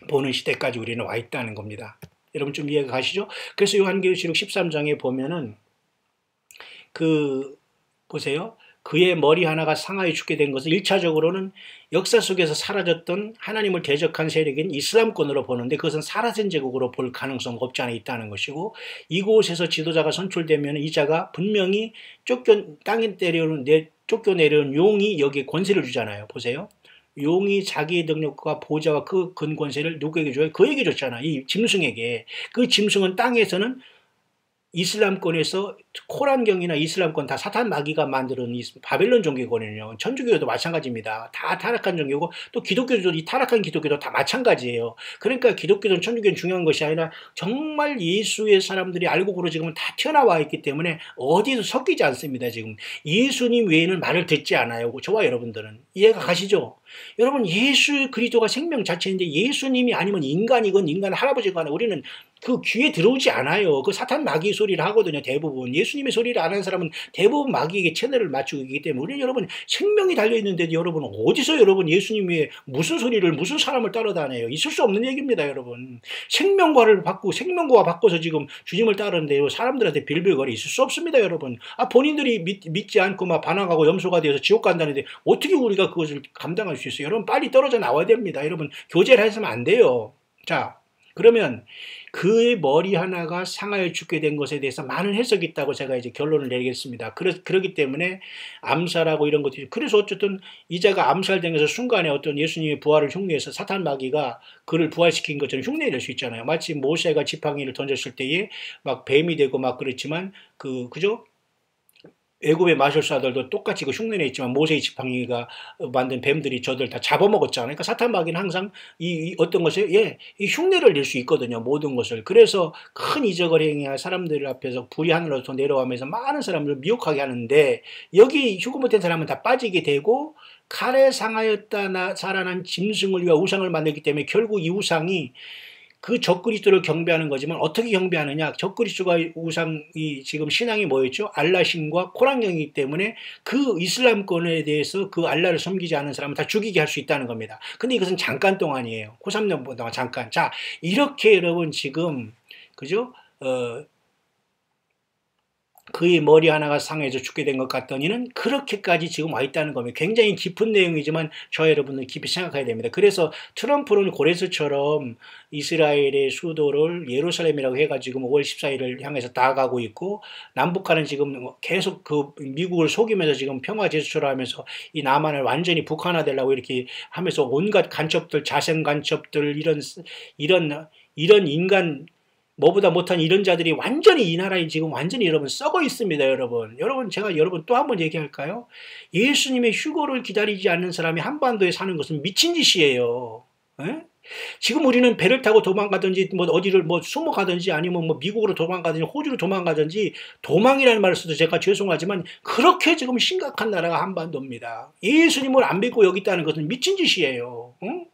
보는 시대까지 우리는 와 있다는 겁니다. 여러분 좀 이해가 가시죠? 그래서 요한계시록 13장에 보면은 보세요. 그의 머리 하나가 상하에 죽게 된 것은 1차적으로는 역사 속에서 사라졌던 하나님을 대적한 세력인 이슬람권으로 보는데 그것은 사라진 제국으로 볼 가능성이 없지 않아 있다는 것이고 이곳에서 지도자가 선출되면 이 자가 분명히 땅에 쫓겨내려온 용이 여기에 권세를 주잖아요. 보세요. 용이 자기의 능력과 보좌와 그 근권세를 누구에게 줘요? 그에게 줬잖아. 이 짐승에게. 그 짐승은 땅에서는 이슬람권에서 코란경이나 이슬람권 다 사탄 마귀가 만드는 바벨론 종교거든요. 천주교도 마찬가지입니다. 다 타락한 종교고 또 기독교도 이 타락한 기독교도 다 마찬가지예요. 그러니까 기독교든 천주교는 중요한 것이 아니라 정말 예수의 사람들이 알고 보러 지금은 다 튀어나와 있기 때문에 어디도 섞이지 않습니다. 지금 예수님 외에는 말을 듣지 않아요. 저와 여러분들은 이해가 가시죠? 여러분 예수 그리스도가 생명 자체인데 예수님이 아니면 인간이건 인간 할아버지건 우리는 그 귀에 들어오지 않아요. 그 사탄 마귀의 소리를 하거든요. 대부분 예수님의 소리를 안 하는 사람은 대부분 마귀에게 채널을 맞추고 있기 때문에 우리는 여러분 생명이 달려있는데 여러분 어디서 여러분 예수님 외에 무슨 소리를 무슨 사람을 따라다녀요. 있을 수 없는 얘기입니다. 여러분 생명과를 받고 생명과 바꿔서 지금 주님을 따르는데 사람들한테 빌빌거리 있을 수 없습니다. 여러분 본인들이 믿지 않고 막 반항하고 염소가 되어서 지옥 간다는데 어떻게 우리가 그것을 감당할 수 있어요. 여러분 빨리 떨어져 나와야 됩니다. 여러분 교제를 해서는 안 돼요. 자 그러면 그의 머리 하나가 상하여 죽게 된 것에 대해서 많은 해석이 있다고 제가 이제 결론을 내리겠습니다. 그러기 때문에 암살하고 이런 것들이 그래서 어쨌든 이자가 암살된 것을 순간에 어떤 예수님의 부활을 흉내해서 사탄 마귀가 그를 부활시킨 것처럼 흉내낼 수 있잖아요. 마치 모세가 지팡이를 던졌을 때에 막 뱀이 되고 막 그렇지만 그죠? 애굽의 마술사들도 똑같이 그 흉내내 있지만 모세의 지팡이가 만든 뱀들이 저들 다 잡아먹었잖아요. 그러니까 사탄 마귀는 항상 이 어떤 것에 이 흉내를 낼 수 있거든요. 모든 것을. 그래서 큰 이적을 행해야 사람들 앞에서 불이 하늘로부터 내려가면서 많은 사람들을 미혹하게 하는데 여기 휴거 못한 사람은 다 빠지게 되고 칼에 상하였다 살아난 짐승을 위하 우상을 만들기 때문에 결국 이 우상이 그 적그리스도를 경배하는 거지만 어떻게 경배하느냐? 적그리스도가 우상이 지금 신앙이 뭐였죠? 알라신과 코란경이기 때문에 그 이슬람권에 대해서 그 알라를 섬기지 않는 사람은 다 죽이게 할 수 있다는 겁니다. 근데 이것은 잠깐 동안이에요. 고 3년 동안 잠깐. 자, 이렇게 여러분 지금 그죠? 그의 머리 하나가 상해서 죽게 된 것 같더니는 그렇게까지 지금 와 있다는 겁니다. 굉장히 깊은 내용이지만 저 여러분들 깊이 생각해야 됩니다. 그래서 트럼프는 고레스처럼 이스라엘의 수도를 예루살렘이라고 해가지고 5월 14일을 향해서 나아가고 있고 남북한은 지금 계속 그 미국을 속이면서 지금 평화 제스처를 하면서 이 남한을 완전히 북한화되려고 이렇게 하면서 온갖 간첩들, 자생 간첩들 이런 인간 뭐보다 못한 이런 자들이 완전히 이 나라에 지금 완전히 여러분 썩어 있습니다, 여러분. 여러분, 제가 여러분 또 한 번 얘기할까요? 예수님의 휴거를 기다리지 않는 사람이 한반도에 사는 것은 미친 짓이에요. 에? 지금 우리는 배를 타고 도망가든지 뭐 어디를 뭐 숨어가든지 아니면 뭐 미국으로 도망가든지 호주로 도망가든지 도망이라는 말을 써도 제가 죄송하지만 그렇게 지금 심각한 나라가 한반도입니다. 예수님을 안 믿고 여기 있다는 것은 미친 짓이에요. 응?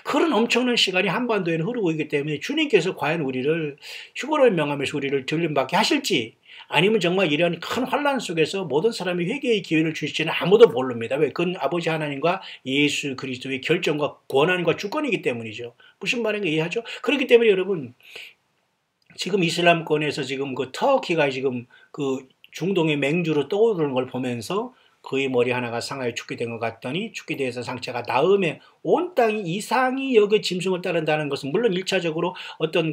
그런 엄청난 시간이 한반도에는 흐르고 있기 때문에 주님께서 과연 우리를 휴거를 명하면서 우리를 들림받게 하실지 아니면 정말 이런 큰 환란 속에서 모든 사람이 회개의 기회를 주실지는 아무도 모릅니다. 왜? 그건 아버지 하나님과 예수 그리스도의 결정과 권한과 주권이기 때문이죠. 무슨 말인가 이해하죠? 그렇기 때문에 여러분 지금 이슬람권에서 지금 그 터키가 지금 그 중동의 맹주로 떠오르는 걸 보면서 그의 머리 하나가 상하여 죽게 된 것 같더니 죽게 되어서 상처가 나음에 온 땅이 이상히 여기 짐승을 따른다는 것은 물론 1차적으로 어떤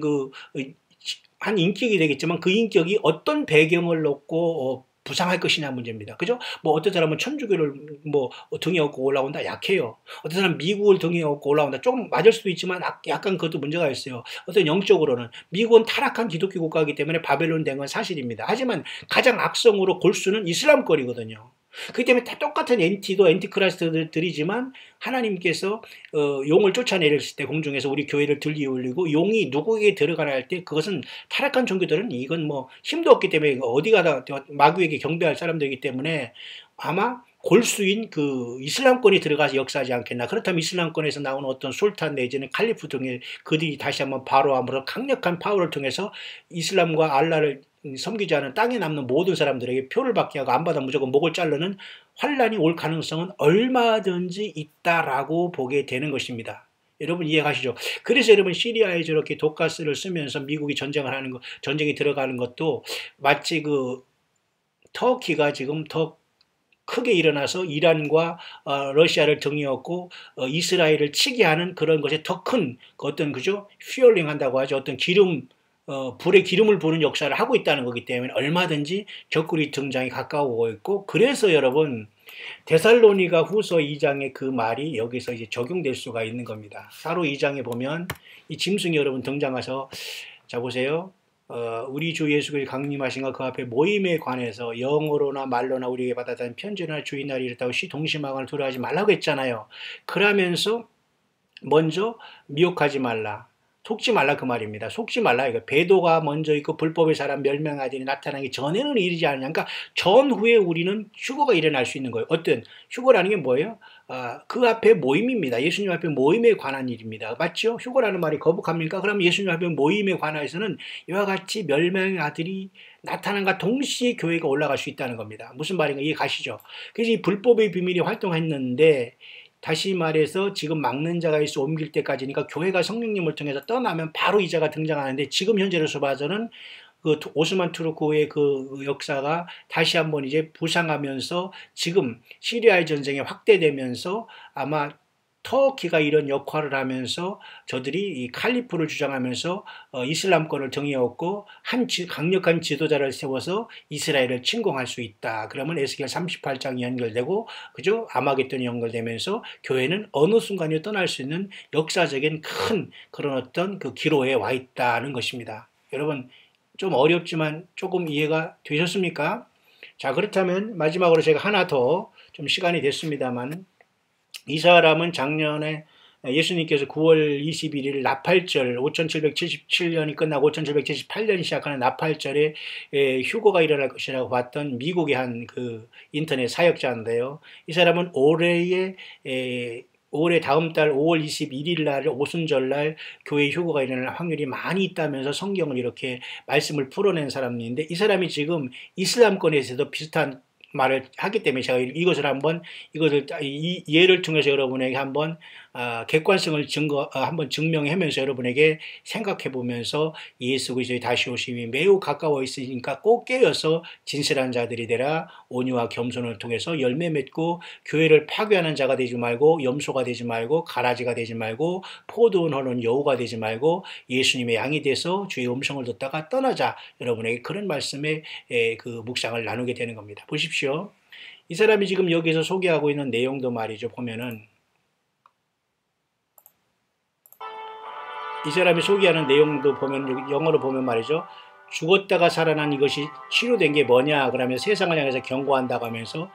한 인격이 되겠지만 그 인격이 어떤 배경을 놓고 부상할 것이냐 문제입니다. 그죠? 뭐 어떤 사람은 천주교를 뭐 등에 업고 올라온다 약해요. 어떤 사람은 미국을 등에 업고 올라온다 조금 맞을 수도 있지만 약간 그것도 문제가 있어요. 어떤 영적으로는 미국은 타락한 기독교 국가이기 때문에 바벨론 된 건 사실입니다. 하지만 가장 악성으로 골수는 이슬람권이거든요. 그렇기 때문에 다 똑같은 엔티크라이스트들이지만 하나님께서 용을 쫓아내렸을 때 공중에서 우리 교회를 들리 올리고 용이 누구에게 들어가나 할 때 그것은 타락한 종교들은 이건 뭐 힘도 없기 때문에 어디 가다 마귀에게 경배할 사람들이기 때문에 아마 골수인 그 이슬람권이 들어가서 역사하지 않겠나. 그렇다면 이슬람권에서 나오는 어떤 술탄 내지는 칼리프 등의 그들이 다시 한번 바로함으로 강력한 파워를 통해서 이슬람과 알라를 섬기지 않은 땅에 남는 모든 사람들에게 표를 받게 하고 안 받아 무조건 목을 자르는 환란이 올 가능성은 얼마든지 있다라고 보게 되는 것입니다. 여러분 이해가시죠? 그래서 여러분 시리아에 저렇게 독가스를 쓰면서 미국이 전쟁을 하는 거, 전쟁이 들어가는 것도 마치 그 터키가 지금 더 크게 일어나서 이란과 러시아를 등에 업고 이스라엘을 치게 하는 그런 것에 더 큰 어떤 그죠? 퓨얼링 한다고 하죠. 어떤 불에 기름을 부는 역사를 하고 있다는 거기 때문에 얼마든지 적그리 등장이 가까워오고 있고 그래서 여러분 데살로니가 후서 2장의 그 말이 여기서 이제 적용될 수가 있는 겁니다. 사로 2장에 보면 이 짐승이 여러분 등장해서 자 보세요. 우리 주 예수 그리스도 강림하신가 그 앞에 모임에 관해서 영어로나 말로나 우리에게 받았다는 편지나 주인날이 이렇다고 동심하거나 두려워하지 말라고 했잖아요. 그러면서 먼저 미혹하지 말라. 속지 말라 그 말입니다. 속지 말라 이거 배도가 먼저 있고 불법의 사람 멸망하더니 나타나기 전에는 이르지 않느냐. 그러니까 전후에 우리는 휴거가 일어날 수 있는 거예요. 어떤 휴거라는 게 뭐예요? 그 앞에 모임입니다. 예수님 앞에 모임에 관한 일입니다. 맞죠? 휴거라는 말이 거북합니까? 그럼 예수님 앞에 모임에 관해서는 이와 같이 멸망의 아들이 나타난과 동시에 교회가 올라갈 수 있다는 겁니다. 무슨 말인가 이해 가시죠? 그래서 이 불법의 비밀이 활동했는데 다시 말해서 지금 막는 자가 있어 옮길 때까지니까 교회가 성령님을 통해서 떠나면 바로 이 자가 등장하는데 지금 현재로서 봐서는 그 오스만 투르크의 그 역사가 다시 한번 이제 부상하면서 지금 시리아의 전쟁이 확대되면서 아마 터키가 이런 역할을 하면서 저들이 이 칼리프를 주장하면서 이슬람권을 등에 업고 강력한 지도자를 세워서 이스라엘을 침공할 수 있다. 그러면 에스겔 38장이 연결되고 그죠? 아마겟돈이 연결되면서 교회는 어느 순간에 떠날 수 있는 역사적인 큰 그런 어떤 그 기로에 와 있다는 것입니다. 여러분 좀 어렵지만 조금 이해가 되셨습니까? 자, 그렇다면 마지막으로 제가 하나 더 좀 시간이 됐습니다만 이 사람은 작년에 예수님께서 9월 21일 나팔절 5777년이 끝나고 5778년이 시작하는 나팔절에 휴거가 일어날 것이라고 봤던 미국의 한 그 인터넷 사역자인데요. 이 사람은 올해 다음 달 5월 21일 날 오순절 날 교회 휴거가 일어날 확률이 많이 있다면서 성경을 이렇게 말씀을 풀어낸 사람인데 이 사람이 지금 이슬람권에서도 비슷한 말을 하기 때문에 제가 이 예를 통해서 여러분에게 한번 객관성을 한번 증명하면서 여러분에게 생각해 보면서 예수 그리스도의 다시 오심이 매우 가까워 있으니까 꼭 깨어서 진실한 자들이 되라. 온유와 겸손을 통해서 열매 맺고 교회를 파괴하는 자가 되지 말고 염소가 되지 말고 가라지가 되지 말고 포도원 허는 여우가 되지 말고 예수님의 양이 돼서 주의 음성을 듣다가 떠나자. 여러분에게 그런 말씀의 그 묵상을 나누게 되는 겁니다. 보십시오. 이 사람이 지금 여기서 소개하고 있는 내용도 말이죠. 보면은 이 사람이 소개하는 내용도 보면 영어로 보면 말이죠. 죽었다가 살아난 이것이 치료된 게 뭐냐 그러면 세상을 향해서 경고한다고 하면서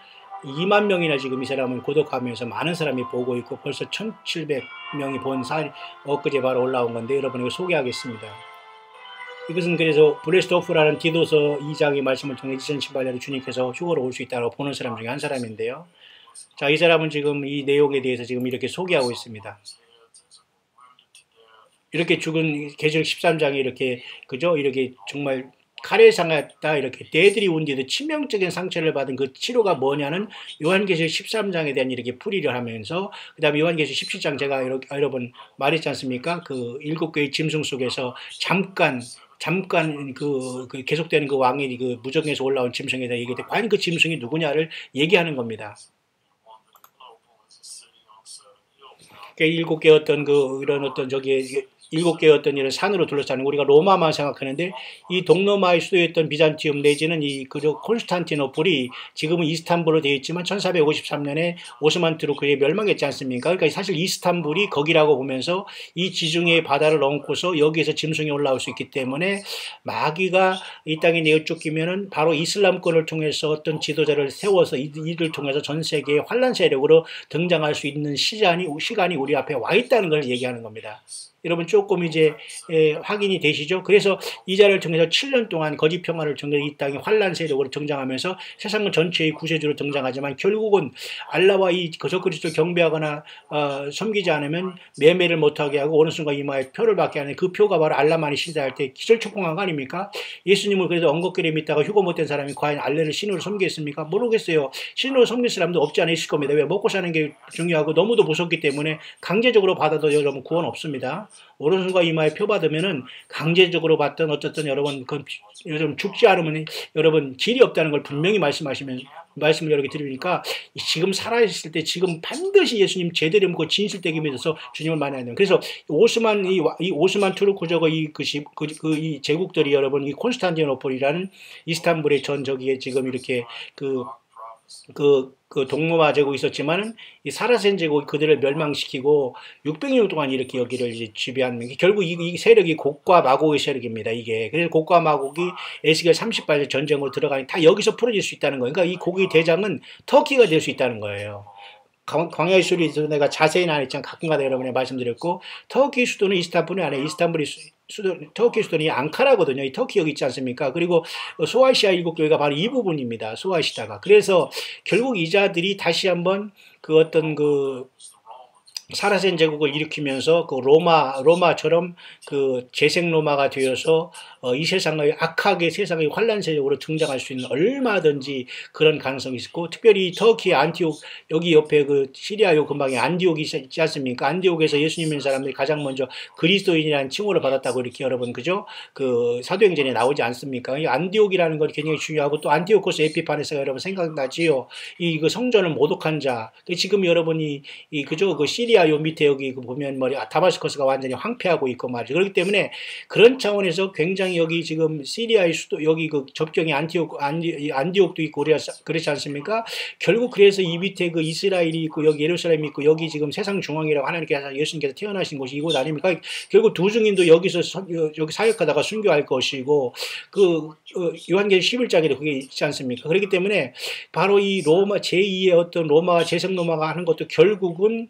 2만 명이나 지금 이 사람은 고독하면서 많은 사람이 보고 있고 벌써 1700명이 본 엊그제 바로 올라온 건데 여러분에게 소개하겠습니다. 이것은 그래서 브레스토프라는 디도서 2장의 말씀을 통해 2018년에 주님께서 휴거로 올 수 있다고 보는 사람 중에 한 사람인데요. 자, 이 사람은 지금 이 내용에 대해서 지금 이렇게 소개하고 있습니다. 이렇게 죽은 계시록 13장에 이렇게 그죠? 이렇게 정말 칼에 상했다 이렇게 데드리 운디드 치명적인 상처를 받은 그 치료가 뭐냐는 요한계시록 13장에 대한 이렇게 풀이를 하면서 그다음에 요한계시록 17장 제가 여러 번 말했지 않습니까? 그 7개의 짐승 속에서 잠깐 계속되는 그 왕의 그 무정에서 올라온 짐승에 대해 얘기할 때 과연 그 짐승이 누구냐를 얘기하는 겁니다. 일곱 개 어떤 이런 어떤 일곱 개의 어떤 이런 산으로 둘러싸는 우리가 로마만 생각하는데 이 동로마의 수도였던 비잔티움 내지는 콘스탄티노플이 지금은 이스탄불로 되어 있지만 1453년에 오스만 투르크에 멸망했지 않습니까? 그러니까 사실 이스탄불이 거기라고 보면서 이 지중해 바다를 얹고서 여기에서 짐승이 올라올 수 있기 때문에 마귀가 이 땅에 내쫓기면은 바로 이슬람권을 통해서 어떤 지도자를 세워서 이를 통해서 전 세계의 환란 세력으로 등장할 수 있는 시간이 우리 앞에 와 있다는 걸 얘기하는 겁니다. 여러분 조금 이제 확인이 되시죠? 그래서 이 자를 통해서 7년 동안 거짓 평화를 통해서 이 땅에 환란 세력으로 등장하면서 세상 전체의 구세주로 등장하지만 결국은 알라와 이 적그리스도를 경배하거나 섬기지 않으면 매매를 못하게 하고 어느 순간 이마에 표를 받게 하는 그 표가 바로 알라만이 시대할 때 기절초풍한 거 아닙니까? 예수님을 그래도 엉겁결에 믿다가 휴거 못된 사람이 과연 알레를 신으로 섬기겠습니까? 모르겠어요. 신으로 섬길 사람도 없지 않아 있을 겁니다. 왜? 먹고 사는 게 중요하고 너무도 무섭기 때문에 강제적으로 받아도 여러분 구원 없습니다. 오른손과 이마에 표 받으면은 강제적으로 받든 어쨌든 여러분 죽지 않으면 여러분 길이 없다는 걸 분명히 말씀을 여러분께 드리니까 지금 살아있을 때 지금 반드시 예수님 제대로 믿고 진실되게 믿어서 주님을 만나야 돼요. 그래서 이 오스만 투르크저거 이 제국들이 여러분 이 콘스탄티노플이라는 이스탄불의 저기에 지금 이렇게 그 동로마 제국이 있었지만은 이 사라센 제국이 그들을 멸망시키고 600년 동안 이렇게 여기를 이제 지배한 게 결국 이 세력이 곡과 마곡의 세력입니다. 이게 그래서 곡과 마곡이 에스겔 38년 전쟁으로 들어가니 다 여기서 풀어질 수 있다는 거예요. 그러니까 이 곡의 대장은 터키가 될 수 있다는 거예요. 광야의 수리에서 내가 자세히는 안 했지만 가끔가다 여러분에 말씀드렸고 터키 수도는 이스탄불이 아니에요. 이스탄불이 터키 수도는 앙카라거든요. 이 터키 여기 있지 않습니까? 그리고 소아시아 7교회가 바로 이 부분입니다. 소아시아가. 그래서 결국 이 자들이 다시 한번 사라센 제국을 일으키면서 로마처럼 재생 로마가 되어서 이 세상의 악하게 세상의 환란 세력으로 등장할 수 있는 얼마든지 그런 가능성이 있고 특별히 터키의 안티옥 여기 옆에 시리아 요 근방에 안디옥이 있지 않습니까? 안디옥에서 예수님 믿는 사람들이 가장 먼저 그리스도인이라는 칭호를 받았다고 이렇게 여러분 그죠? 사도행전에 나오지 않습니까? 이 안디옥이라는 것 굉장히 중요하고 또 안티오코스 에피파네스가 여러분 생각나지요? 이 성전을 모독한 자 지금 여러분이 시리아 시리아 요 밑에 여기 보면 다마스커스가 완전히 황폐하고 있고 말이죠. 그렇기 때문에 그런 차원에서 굉장히 여기 지금 시리아의 수도 여기 그 접경이 안디옥도 있고 그렇지 않습니까? 결국 그래서 이 밑에 그 이스라엘이 있고 여기 예루살렘이 있고 여기 지금 세상 중앙이라고 하나님께서 예수님께서 태어나신 곳이 이곳 아닙니까? 결국 두 증인도 여기서 여기 사역하다가 순교할 것이고 요한계시록 11장에도 그게 있지 않습니까? 그렇기 때문에 바로 이 로마 제2의 어떤 로마와 재생 로마가 하는 것도 결국은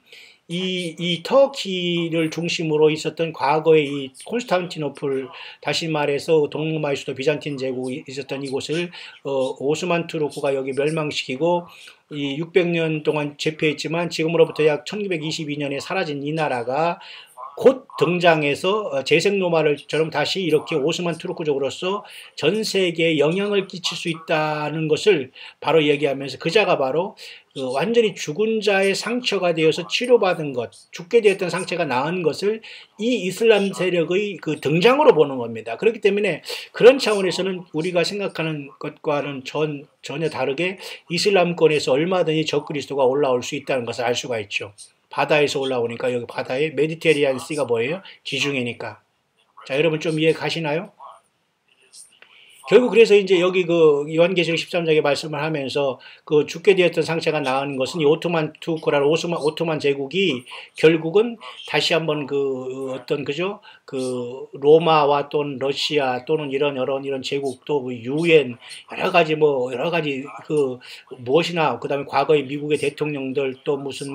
이 터키를 중심으로 있었던 과거의 이 콘스탄티노플, 다시 말해서 동로마의 수도 비잔틴 제국이 있었던 이곳을 오스만 투르크가 여기 멸망시키고 이 600년 동안 제패했지만 지금으로부터 약 1922년에 사라진 이 나라가 곧 등장해서 재생로마를처럼 다시 이렇게 오스만 투르크족으로서 전 세계에 영향을 끼칠 수 있다는 것을 바로 얘기하면서 그자가 바로 완전히 죽은 자의 상처가 되어서 치료받은 것, 죽게 되었던 상처가 나은 것을 이 이슬람 세력의 그 등장으로 보는 겁니다. 그렇기 때문에 그런 차원에서는 우리가 생각하는 것과는 전혀 다르게 이슬람권에서 얼마든지 적그리스도가 올라올 수 있다는 것을 알 수가 있죠. 바다에서 올라오니까 여기 바다에 메디테리안 씨가 뭐예요? 지중해니까. 자, 여러분 좀 이해 가시나요? 결국 그래서 이제 여기 그 요한계시록 13장에 말씀을 하면서 그 죽게 되었던 상처가 나은 것은 이 오토만 투크라는 오토만 제국이 결국은 다시 한번 그 어떤 그죠? 그 로마와 또는 러시아 또는 이런 제국 또 유엔 여러 가지 그 무엇이나 그다음에 과거의 미국의 대통령들 또 무슨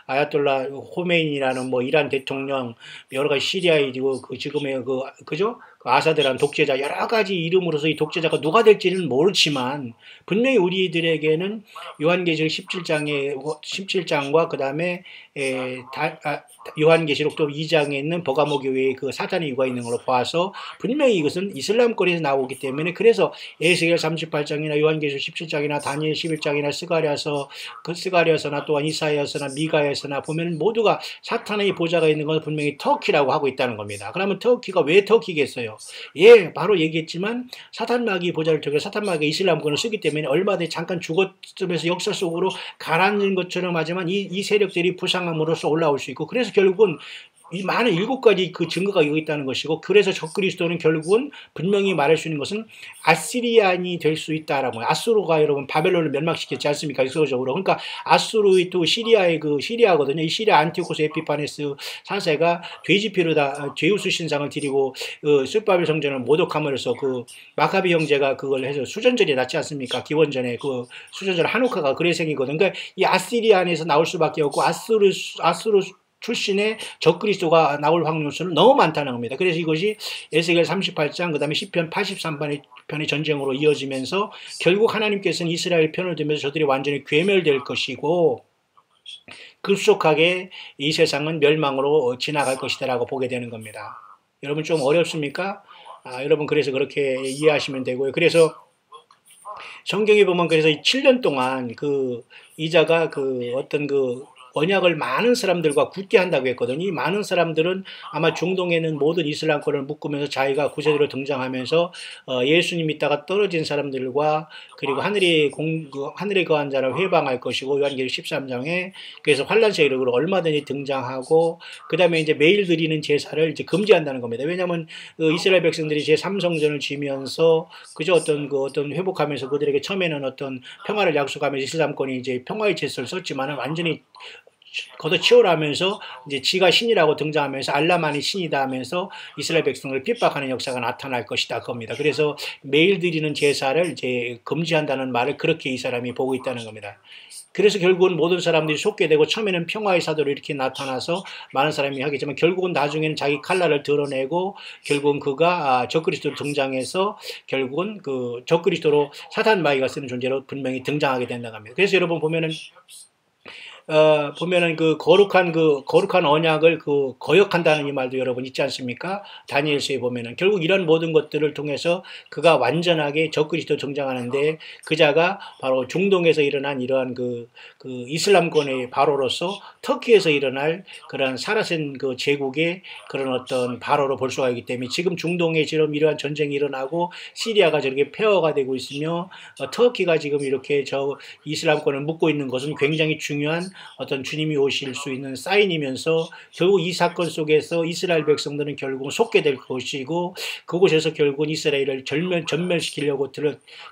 아야톨라 호메인이라는 이란 대통령 여러 가지 시리아의 그 지금의 그죠? 아사드라는 독재자 여러 가지 이름으로서 이 독재자가 누가 될지는 모르지만 분명히 우리들에게는 요한계시록 17장과 그다음에 요한계시록 또 2장에 있는 버가모 교회의 그 사탄의 유가 있는 걸로 봐서 분명히 이것은 이슬람권에서 나오기 때문에 그래서 에스겔 38장이나 요한계시록 17장이나 다니엘 11장이나 스가랴서나 또한 이사야서나 미가야서나 보면 모두가 사탄의 보좌가 있는 것을 분명히 터키라고 하고 있다는 겁니다. 그러면 터키가 왜 터키겠어요? 예, 바로 얘기했지만 사탄마귀 보좌를 통해 사탄마귀가 이슬람권을 쓰기 때문에 얼마든지 잠깐 죽었으면서 역사 속으로 가라앉은 것처럼 하지만 이 세력들이 부상함으로써 올라올 수 있고 그래서 결국은 이 많은 7가지 그 증거가 여기 있다는 것이고 그래서 적그리스도는 결국은 분명히 말할 수 있는 것은 아시리안이 될 수 있다라고 아수르가 여러분 바벨론을 멸망시켰지 않습니까? 역사적으로. 그러니까 아수르의 또 시리아의 시리아거든요. 이 시리아 안티오코스 에피파네스 4세가 돼지피로다 제우스 신상을 드리고 숫바벨 성전을 모독함으로써 그 마카비 형제가 그걸 해서 수전절이 났지 않습니까? 기원전에 그 수전절 하누카가 그래 생기거든요. 그러니까 이 아시리안에서 나올 수밖에 없고 아수르 출신의 적그리스도가 나올 확률수는 너무 많다는 겁니다. 그래서 이것이 에스겔 38장 그다음에 시편 83편의 전쟁으로 이어지면서 결국 하나님께서는 이스라엘 편을 들면서 저들이 완전히 괴멸될 것이고 급속하게 이 세상은 멸망으로 지나갈 것이다라고 보게 되는 겁니다. 여러분 좀 어렵습니까? 여러분 그래서 그렇게 이해하시면 되고요. 그래서 성경에 보면 그래서 7년 동안 이자가 어떤 언약을 많은 사람들과 굳게 한다고 했거든요. 이 많은 사람들은 아마 중동에는 모든 이슬람권을 묶으면서 자기가 구세주로 등장하면서 예수님 믿다가 떨어진 사람들과 그리고 하늘에 거한 자를 회방할 것이고 요한계시록 13장에 그래서 환란세 이름으로 얼마든지 등장하고 그 다음에 이제 매일 드리는 제사를 이제 금지한다는 겁니다. 왜냐하면 이스라엘 백성들이 제3성전을 지면서 그저 어떤 회복하면서 그들에게 처음에는 어떤 평화를 약속하면서 이슬람권이 이제 평화의 제스를 썼지만은 완전히 걷어치우라면서 이제 지가 신이라고 등장하면서 알라만이 신이다 하면서 이스라엘 백성을 핍박하는 역사가 나타날 것이다 겁니다. 그래서 매일 드리는 제사를 이제 금지한다는 말을 그렇게 이 사람이 보고 있다는 겁니다. 그래서 결국은 모든 사람들이 속게 되고 처음에는 평화의 사도로 이렇게 나타나서 많은 사람이 하겠지만 결국은 나중에는 자기 칼날을 드러내고 결국은 그가 적그리스도로 등장해서 결국은 그 적그리스도로 사탄마귀가 쓰는 존재로 분명히 등장하게 된다고 합니다. 그래서 여러분 보면은 거룩한 언약을 거역한다는 이 말도 여러분 있지 않습니까? 다니엘서에 보면은 결국 이런 모든 것들을 통해서 그가 완전하게 적그리스도 등장하는데 그자가 바로 중동에서 일어난 이러한 이슬람권의 바로로서 터키에서 일어날 그런 사라센 제국의 그런 어떤 바로로 볼 수가 있기 때문에 지금 중동에 지금 이러한 전쟁이 일어나고 시리아가 저렇게 폐허가 되고 있으며 터키가 지금 이렇게 이슬람권을 묶고 있는 것은 굉장히 중요한 어떤 주님이 오실 수 있는 사인이면서 결국 이 사건 속에서 이스라엘 백성들은 결국 속게 될 것이고 그곳에서 결국 이스라엘을 전멸시키려고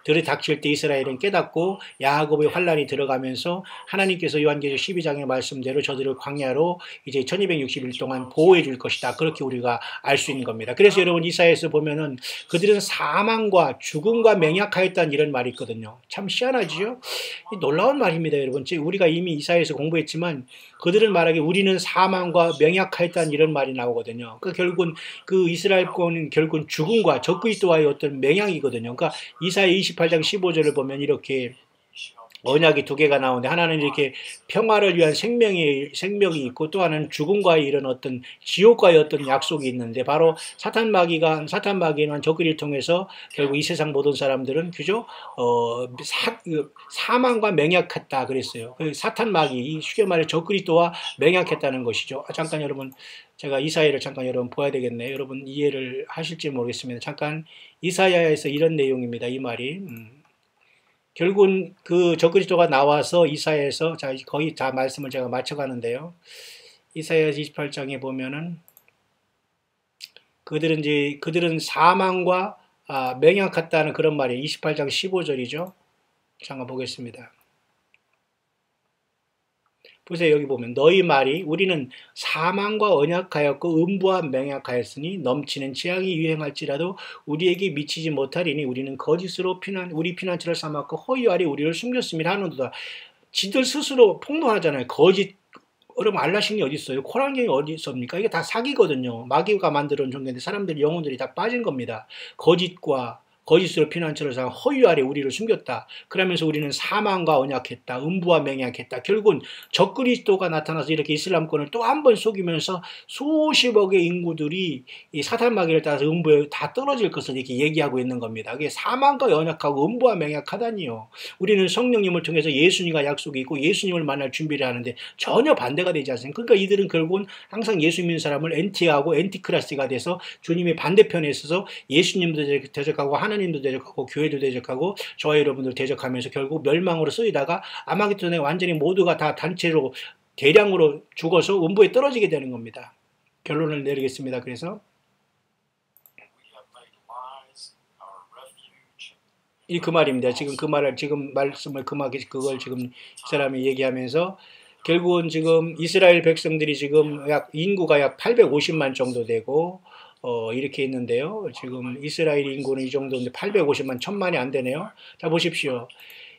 들이닥칠 때 이스라엘은 깨닫고 야곱의 환란이 들어가면서 하나님께서 요한계시록 12장의 말씀대로 저들을 광야로 이제 1260일 동안 보호해 줄 것이다. 그렇게 우리가 알 수 있는 겁니다. 그래서 여러분 이사야에서 보면은 그들은 사망과 죽음과 맹약하였다는 이런 말이 있거든요. 참 희한하지요? 놀라운 말입니다, 여러분. 우리가 이미 이사야에서 공부했지만 그들은 말하기 우리는 사망과 맹약하였다는 이런 말이 나오거든요. 그 결국은 그 이스라엘권은 결국은 죽음과 적그리스도와의 어떤 맹약이거든요. 그러니까 이사야 28장 15절을 보면 이렇게 언약이 두 개가 나오는데 하나는 이렇게 평화를 위한 생명이 있고 또 하나는 죽음과의 이런 어떤 지옥과의 어떤 약속이 있는데 바로 사탄 마귀는 적그리를 통해서 결국 이 세상 모든 사람들은 그죠? 사망과 맹약했다 그랬어요. 사탄 마귀 쉽게 말해 적그리스도와 맹약했다는 것이죠. 잠깐 여러분 제가 이사야를 잠깐 여러분 보아야 되겠네요. 여러분 이해를 하실지 모르겠습니다. 잠깐 이사야에서 이런 내용입니다. 이 말이 결국은 그 적그리스도가 나와서 이사야에서 자 거의 다 말씀을 제가 맞춰가는데요. 이사야 28장에 보면은 그들은 사망과 맹약했다는 그런 말이에요. 28장 15절이죠. 잠깐 보겠습니다. 보세요. 여기 보면 너희 말이 우리는 사망과 언약하였고 음부와 맹약하였으니 넘치는 재앙이 유행할지라도 우리에게 미치지 못하리니 우리는 거짓으로 우리 피난처를 삼았고 허위 아래 우리를 숨겼음이라 하는도다. 지들 스스로 폭로하잖아요. 거짓. 여러분 알라신이 어디 있어요? 코란경이 어디 있습니까? 이게 다 사기거든요. 마귀가 만들어온 종교인데 사람들이 영혼들이 다 빠진 겁니다. 거짓으로 피난처를 삼아 허위 아래 우리를 숨겼다. 그러면서 우리는 사망과 언약했다. 음부와 맹약했다. 결국은 적그리스도가 나타나서 이렇게 이슬람권을 또 한 번 속이면서 수십억의 인구들이 이 사탄 마귀를 따라서 음부에 다 떨어질 것을 이렇게 얘기하고 있는 겁니다. 그게 사망과 언약하고 음부와 맹약하다니요. 우리는 성령님을 통해서 예수님과 약속이 있고 예수님을 만날 준비를 하는데 전혀 반대가 되지 않습니까? 그러니까 이들은 결국은 항상 예수 믿는 사람을 엔티하고 엔티크라스가 돼서 주님의 반대편에 있어서 예수님도 대적하고 하나님도 대적하고 교회도 대적하고 저와 여러분들 대적하면서 결국 멸망으로 쓰이다가 아마겟돈에 완전히 모두가 다 단체로 대량으로 죽어서 음부에 떨어지게 되는 겁니다. 결론을 내리겠습니다. 그래서 그 말입니다. 지금 말씀을 그걸 지금 이 사람이 얘기하면서 결국은 지금 이스라엘 백성들이 지금 인구가 약 850만 정도 되고 이렇게 있는데요. 지금 이스라엘 인구는 이 정도인데 850만, 1000만이 안 되네요. 자, 보십시오.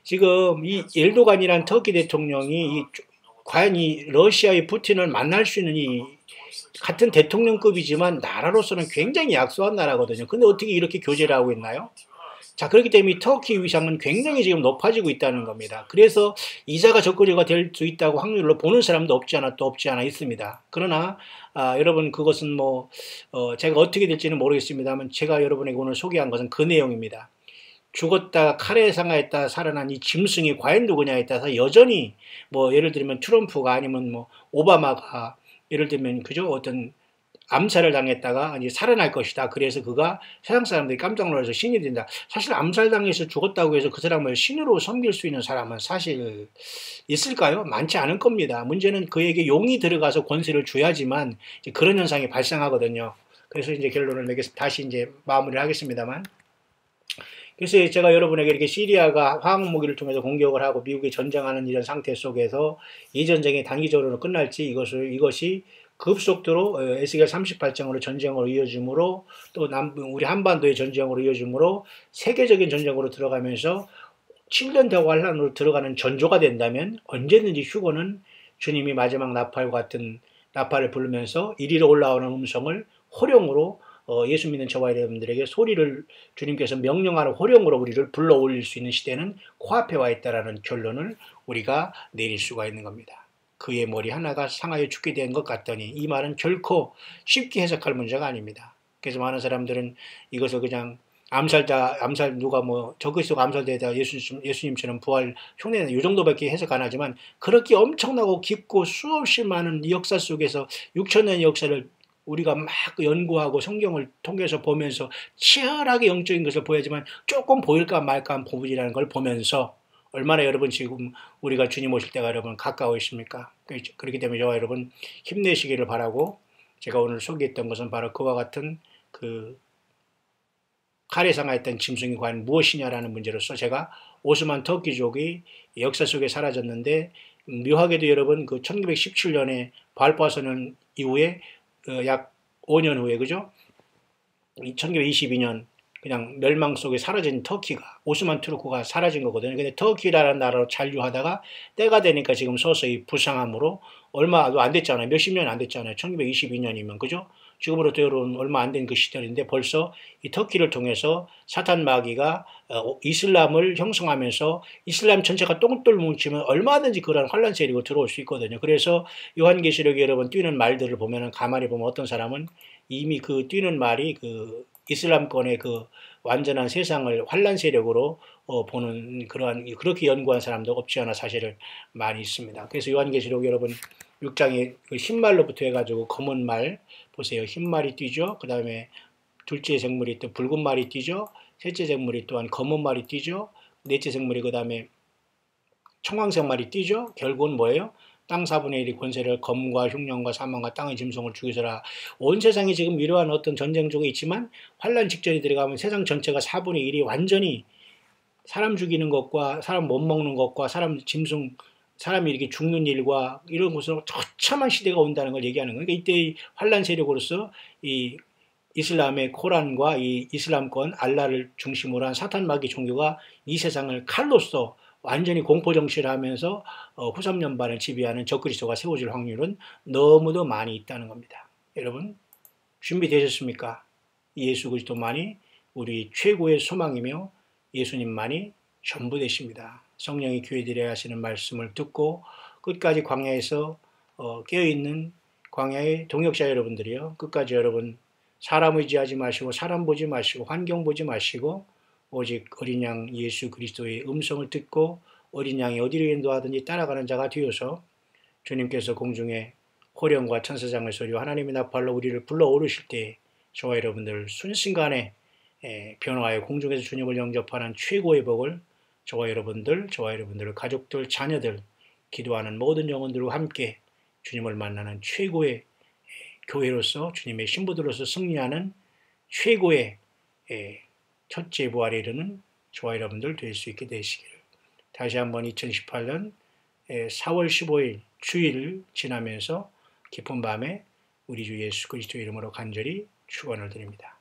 지금 이 엘도간이란 터키 대통령이 과연 이 러시아의 푸틴을 만날 수 있는 이 같은 대통령급이지만 나라로서는 굉장히 약소한 나라거든요. 근데 어떻게 이렇게 교제를 하고 있나요? 자, 그렇기 때문에 터키 위상은 굉장히 지금 높아지고 있다는 겁니다. 그래서 이자가 적거리가 될 수 있다고 확률로 보는 사람도 없지 않아 있습니다. 그러나 여러분 그것은 제가 어떻게 될지는 모르겠습니다만 제가 여러분에게 오늘 소개한 것은 그 내용입니다. 죽었다 칼에 상하였다 살아난 이 짐승이 과연 누구냐에 따라서 여전히 예를 들면 트럼프가 아니면 오바마가 예를 들면 그죠 어떤 암살을 당했다가 이제 살아날 것이다. 그래서 그가 세상 사람들이 깜짝 놀라서 신이 된다. 사실 암살당해서 죽었다고 해서 그 사람을 신으로 섬길 수 있는 사람은 사실 있을까요? 많지 않을 겁니다. 문제는 그에게 용이 들어가서 권세를 줘야지만 이제 그런 현상이 발생하거든요. 그래서 이제 결론을 내겠습니다. 다시 이제 마무리를 하겠습니다만. 그래서 제가 여러분에게 이렇게 시리아가 화학 무기를 통해서 공격을 하고 미국이 전쟁하는 이런 상태 속에서 이 전쟁이 단기적으로 끝날지 이것이 급속도로 에스겔 38장으로 전쟁으로 이어짐으로 또 우리 한반도의 전쟁으로 이어짐으로 세계적인 전쟁으로 들어가면서 7년 대환란으로 들어가는 전조가 된다면 언제든지 휴거는 주님이 마지막 나팔과 같은 나팔을 부르면서 이리로 올라오는 음성을 호령으로 예수 믿는 저와 여러분들에게 소리를 주님께서 명령하는 호령으로 우리를 불러 올릴 수 있는 시대는 코앞에 와 있다라는 결론을 우리가 내릴 수가 있는 겁니다. 그의 머리 하나가 상하여 죽게 된 것 같더니 이 말은 결코 쉽게 해석할 문제가 아닙니다. 그래서 많은 사람들은 이것을 그냥 암살 누가 적그리스도가 암살되다 예수님처럼 부활 흉내는 이 정도밖에 해석 안 하지만 그렇게 엄청나고 깊고 수없이 많은 역사 속에서 6,000년의 역사를 우리가 막 연구하고 성경을 통해서 보면서 치열하게 영적인 것을 보여야지만 조금 보일까 말까 한 부분이라는 걸 보면서 얼마나 여러분 지금 우리가 주님 오실 때가 여러분 가까워 있습니까? 그렇기 때문에 저와 여러분 힘내시기를 바라고, 제가 오늘 소개했던 것은 바로 그와 같은 그 칼에 상하였던 짐승이 과연 무엇이냐라는 문제로서 제가 오스만 터키족이 역사 속에 사라졌는데, 묘하게도 여러분 그 1917년에 발포 선언 이후에 약 5년 후에, 그죠? 1922년 그냥 멸망 속에 사라진 터키가, 오스만 투르크가 사라진 거거든요. 근데 터키라는 나라로 잔류하다가 때가 되니까 지금 서서히 부상함으로 얼마도 안 됐잖아요. 몇십 년 안 됐잖아요. 1922년이면, 그죠? 지금으로부터 여러분 얼마 안 된 그 시절인데 벌써 이 터키를 통해서 사탄 마귀가 이슬람을 형성하면서 이슬람 전체가 똥돌 뭉치면 얼마든지 그런 환란 세력으로 들어올 수 있거든요. 그래서 요한계시록에 여러분 뛰는 말들을 보면은 가만히 보면 어떤 사람은 이미 그 뛰는 말이 그 이슬람권의 그 완전한 세상을 환란 세력으로 보는 그러한, 그렇게 연구한 사람도 없지 않아 사실은 많이 있습니다. 그래서 요한계시록 여러분 6장에 그 흰말로부터 해가지고 검은 말 보세요. 흰말이 뛰죠. 그 다음에 둘째 생물이 또 붉은 말이 뛰죠. 셋째 생물이 또한 검은 말이 뛰죠. 넷째 생물이 그 다음에 청황색 말이 뛰죠. 결국은 뭐예요? 땅 4분의 1이 권세를 검과 흉년과 사망과 땅의 짐승을 죽이서라. 온 세상이 지금 이러한 어떤 전쟁 중에 있지만 환란 직전이 들어가면 세상 전체가 4분의 1이 완전히 사람 죽이는 것과 사람 못 먹는 것과 사람 짐승 사람이 이렇게 죽는 일과 이런 것으로 처참한 시대가 온다는 걸 얘기하는 거예요. 그러니까 이때 환란 세력으로서 이 이슬람의 코란과 이 이슬람권 알라를 중심으로 한 사탄 마귀 종교가 이 세상을 칼로써 완전히 공포정치를 하면서 후삼년반을 지배하는 적그리스도가 세워질 확률은 너무도 많이 있다는 겁니다. 여러분 준비되셨습니까? 예수 그리스도만이 우리 최고의 소망이며 예수님만이 전부 되십니다. 성령이 교회들에 하시는 말씀을 듣고 끝까지 광야에서 깨어있는 광야의 동역자 여러분들이요, 끝까지 여러분 사람 의지하지 마시고 사람 보지 마시고 환경 보지 마시고 오직 어린 양 예수 그리스도의 음성을 듣고 어린 양이 어디로 인도하든지 따라가는 자가 되어서 주님께서 공중에 호령과 천사장의 소리와 하나님의 나팔로 우리를 불러 오르실 때 저와 여러분들 순식간에 변화하여 공중에서 주님을 영접하는 최고의 복을 저와 여러분들 가족들, 자녀들, 기도하는 모든 영혼들과 함께 주님을 만나는 최고의 교회로서 주님의 신부들로서 승리하는 최고의 첫째 부활에 이르는 저와 여러분들 될 수 있게 되시기를 다시 한번 2018년 4월 15일 주일을 지나면서 깊은 밤에 우리 주 예수 그리스도의 이름으로 간절히 축원을 드립니다.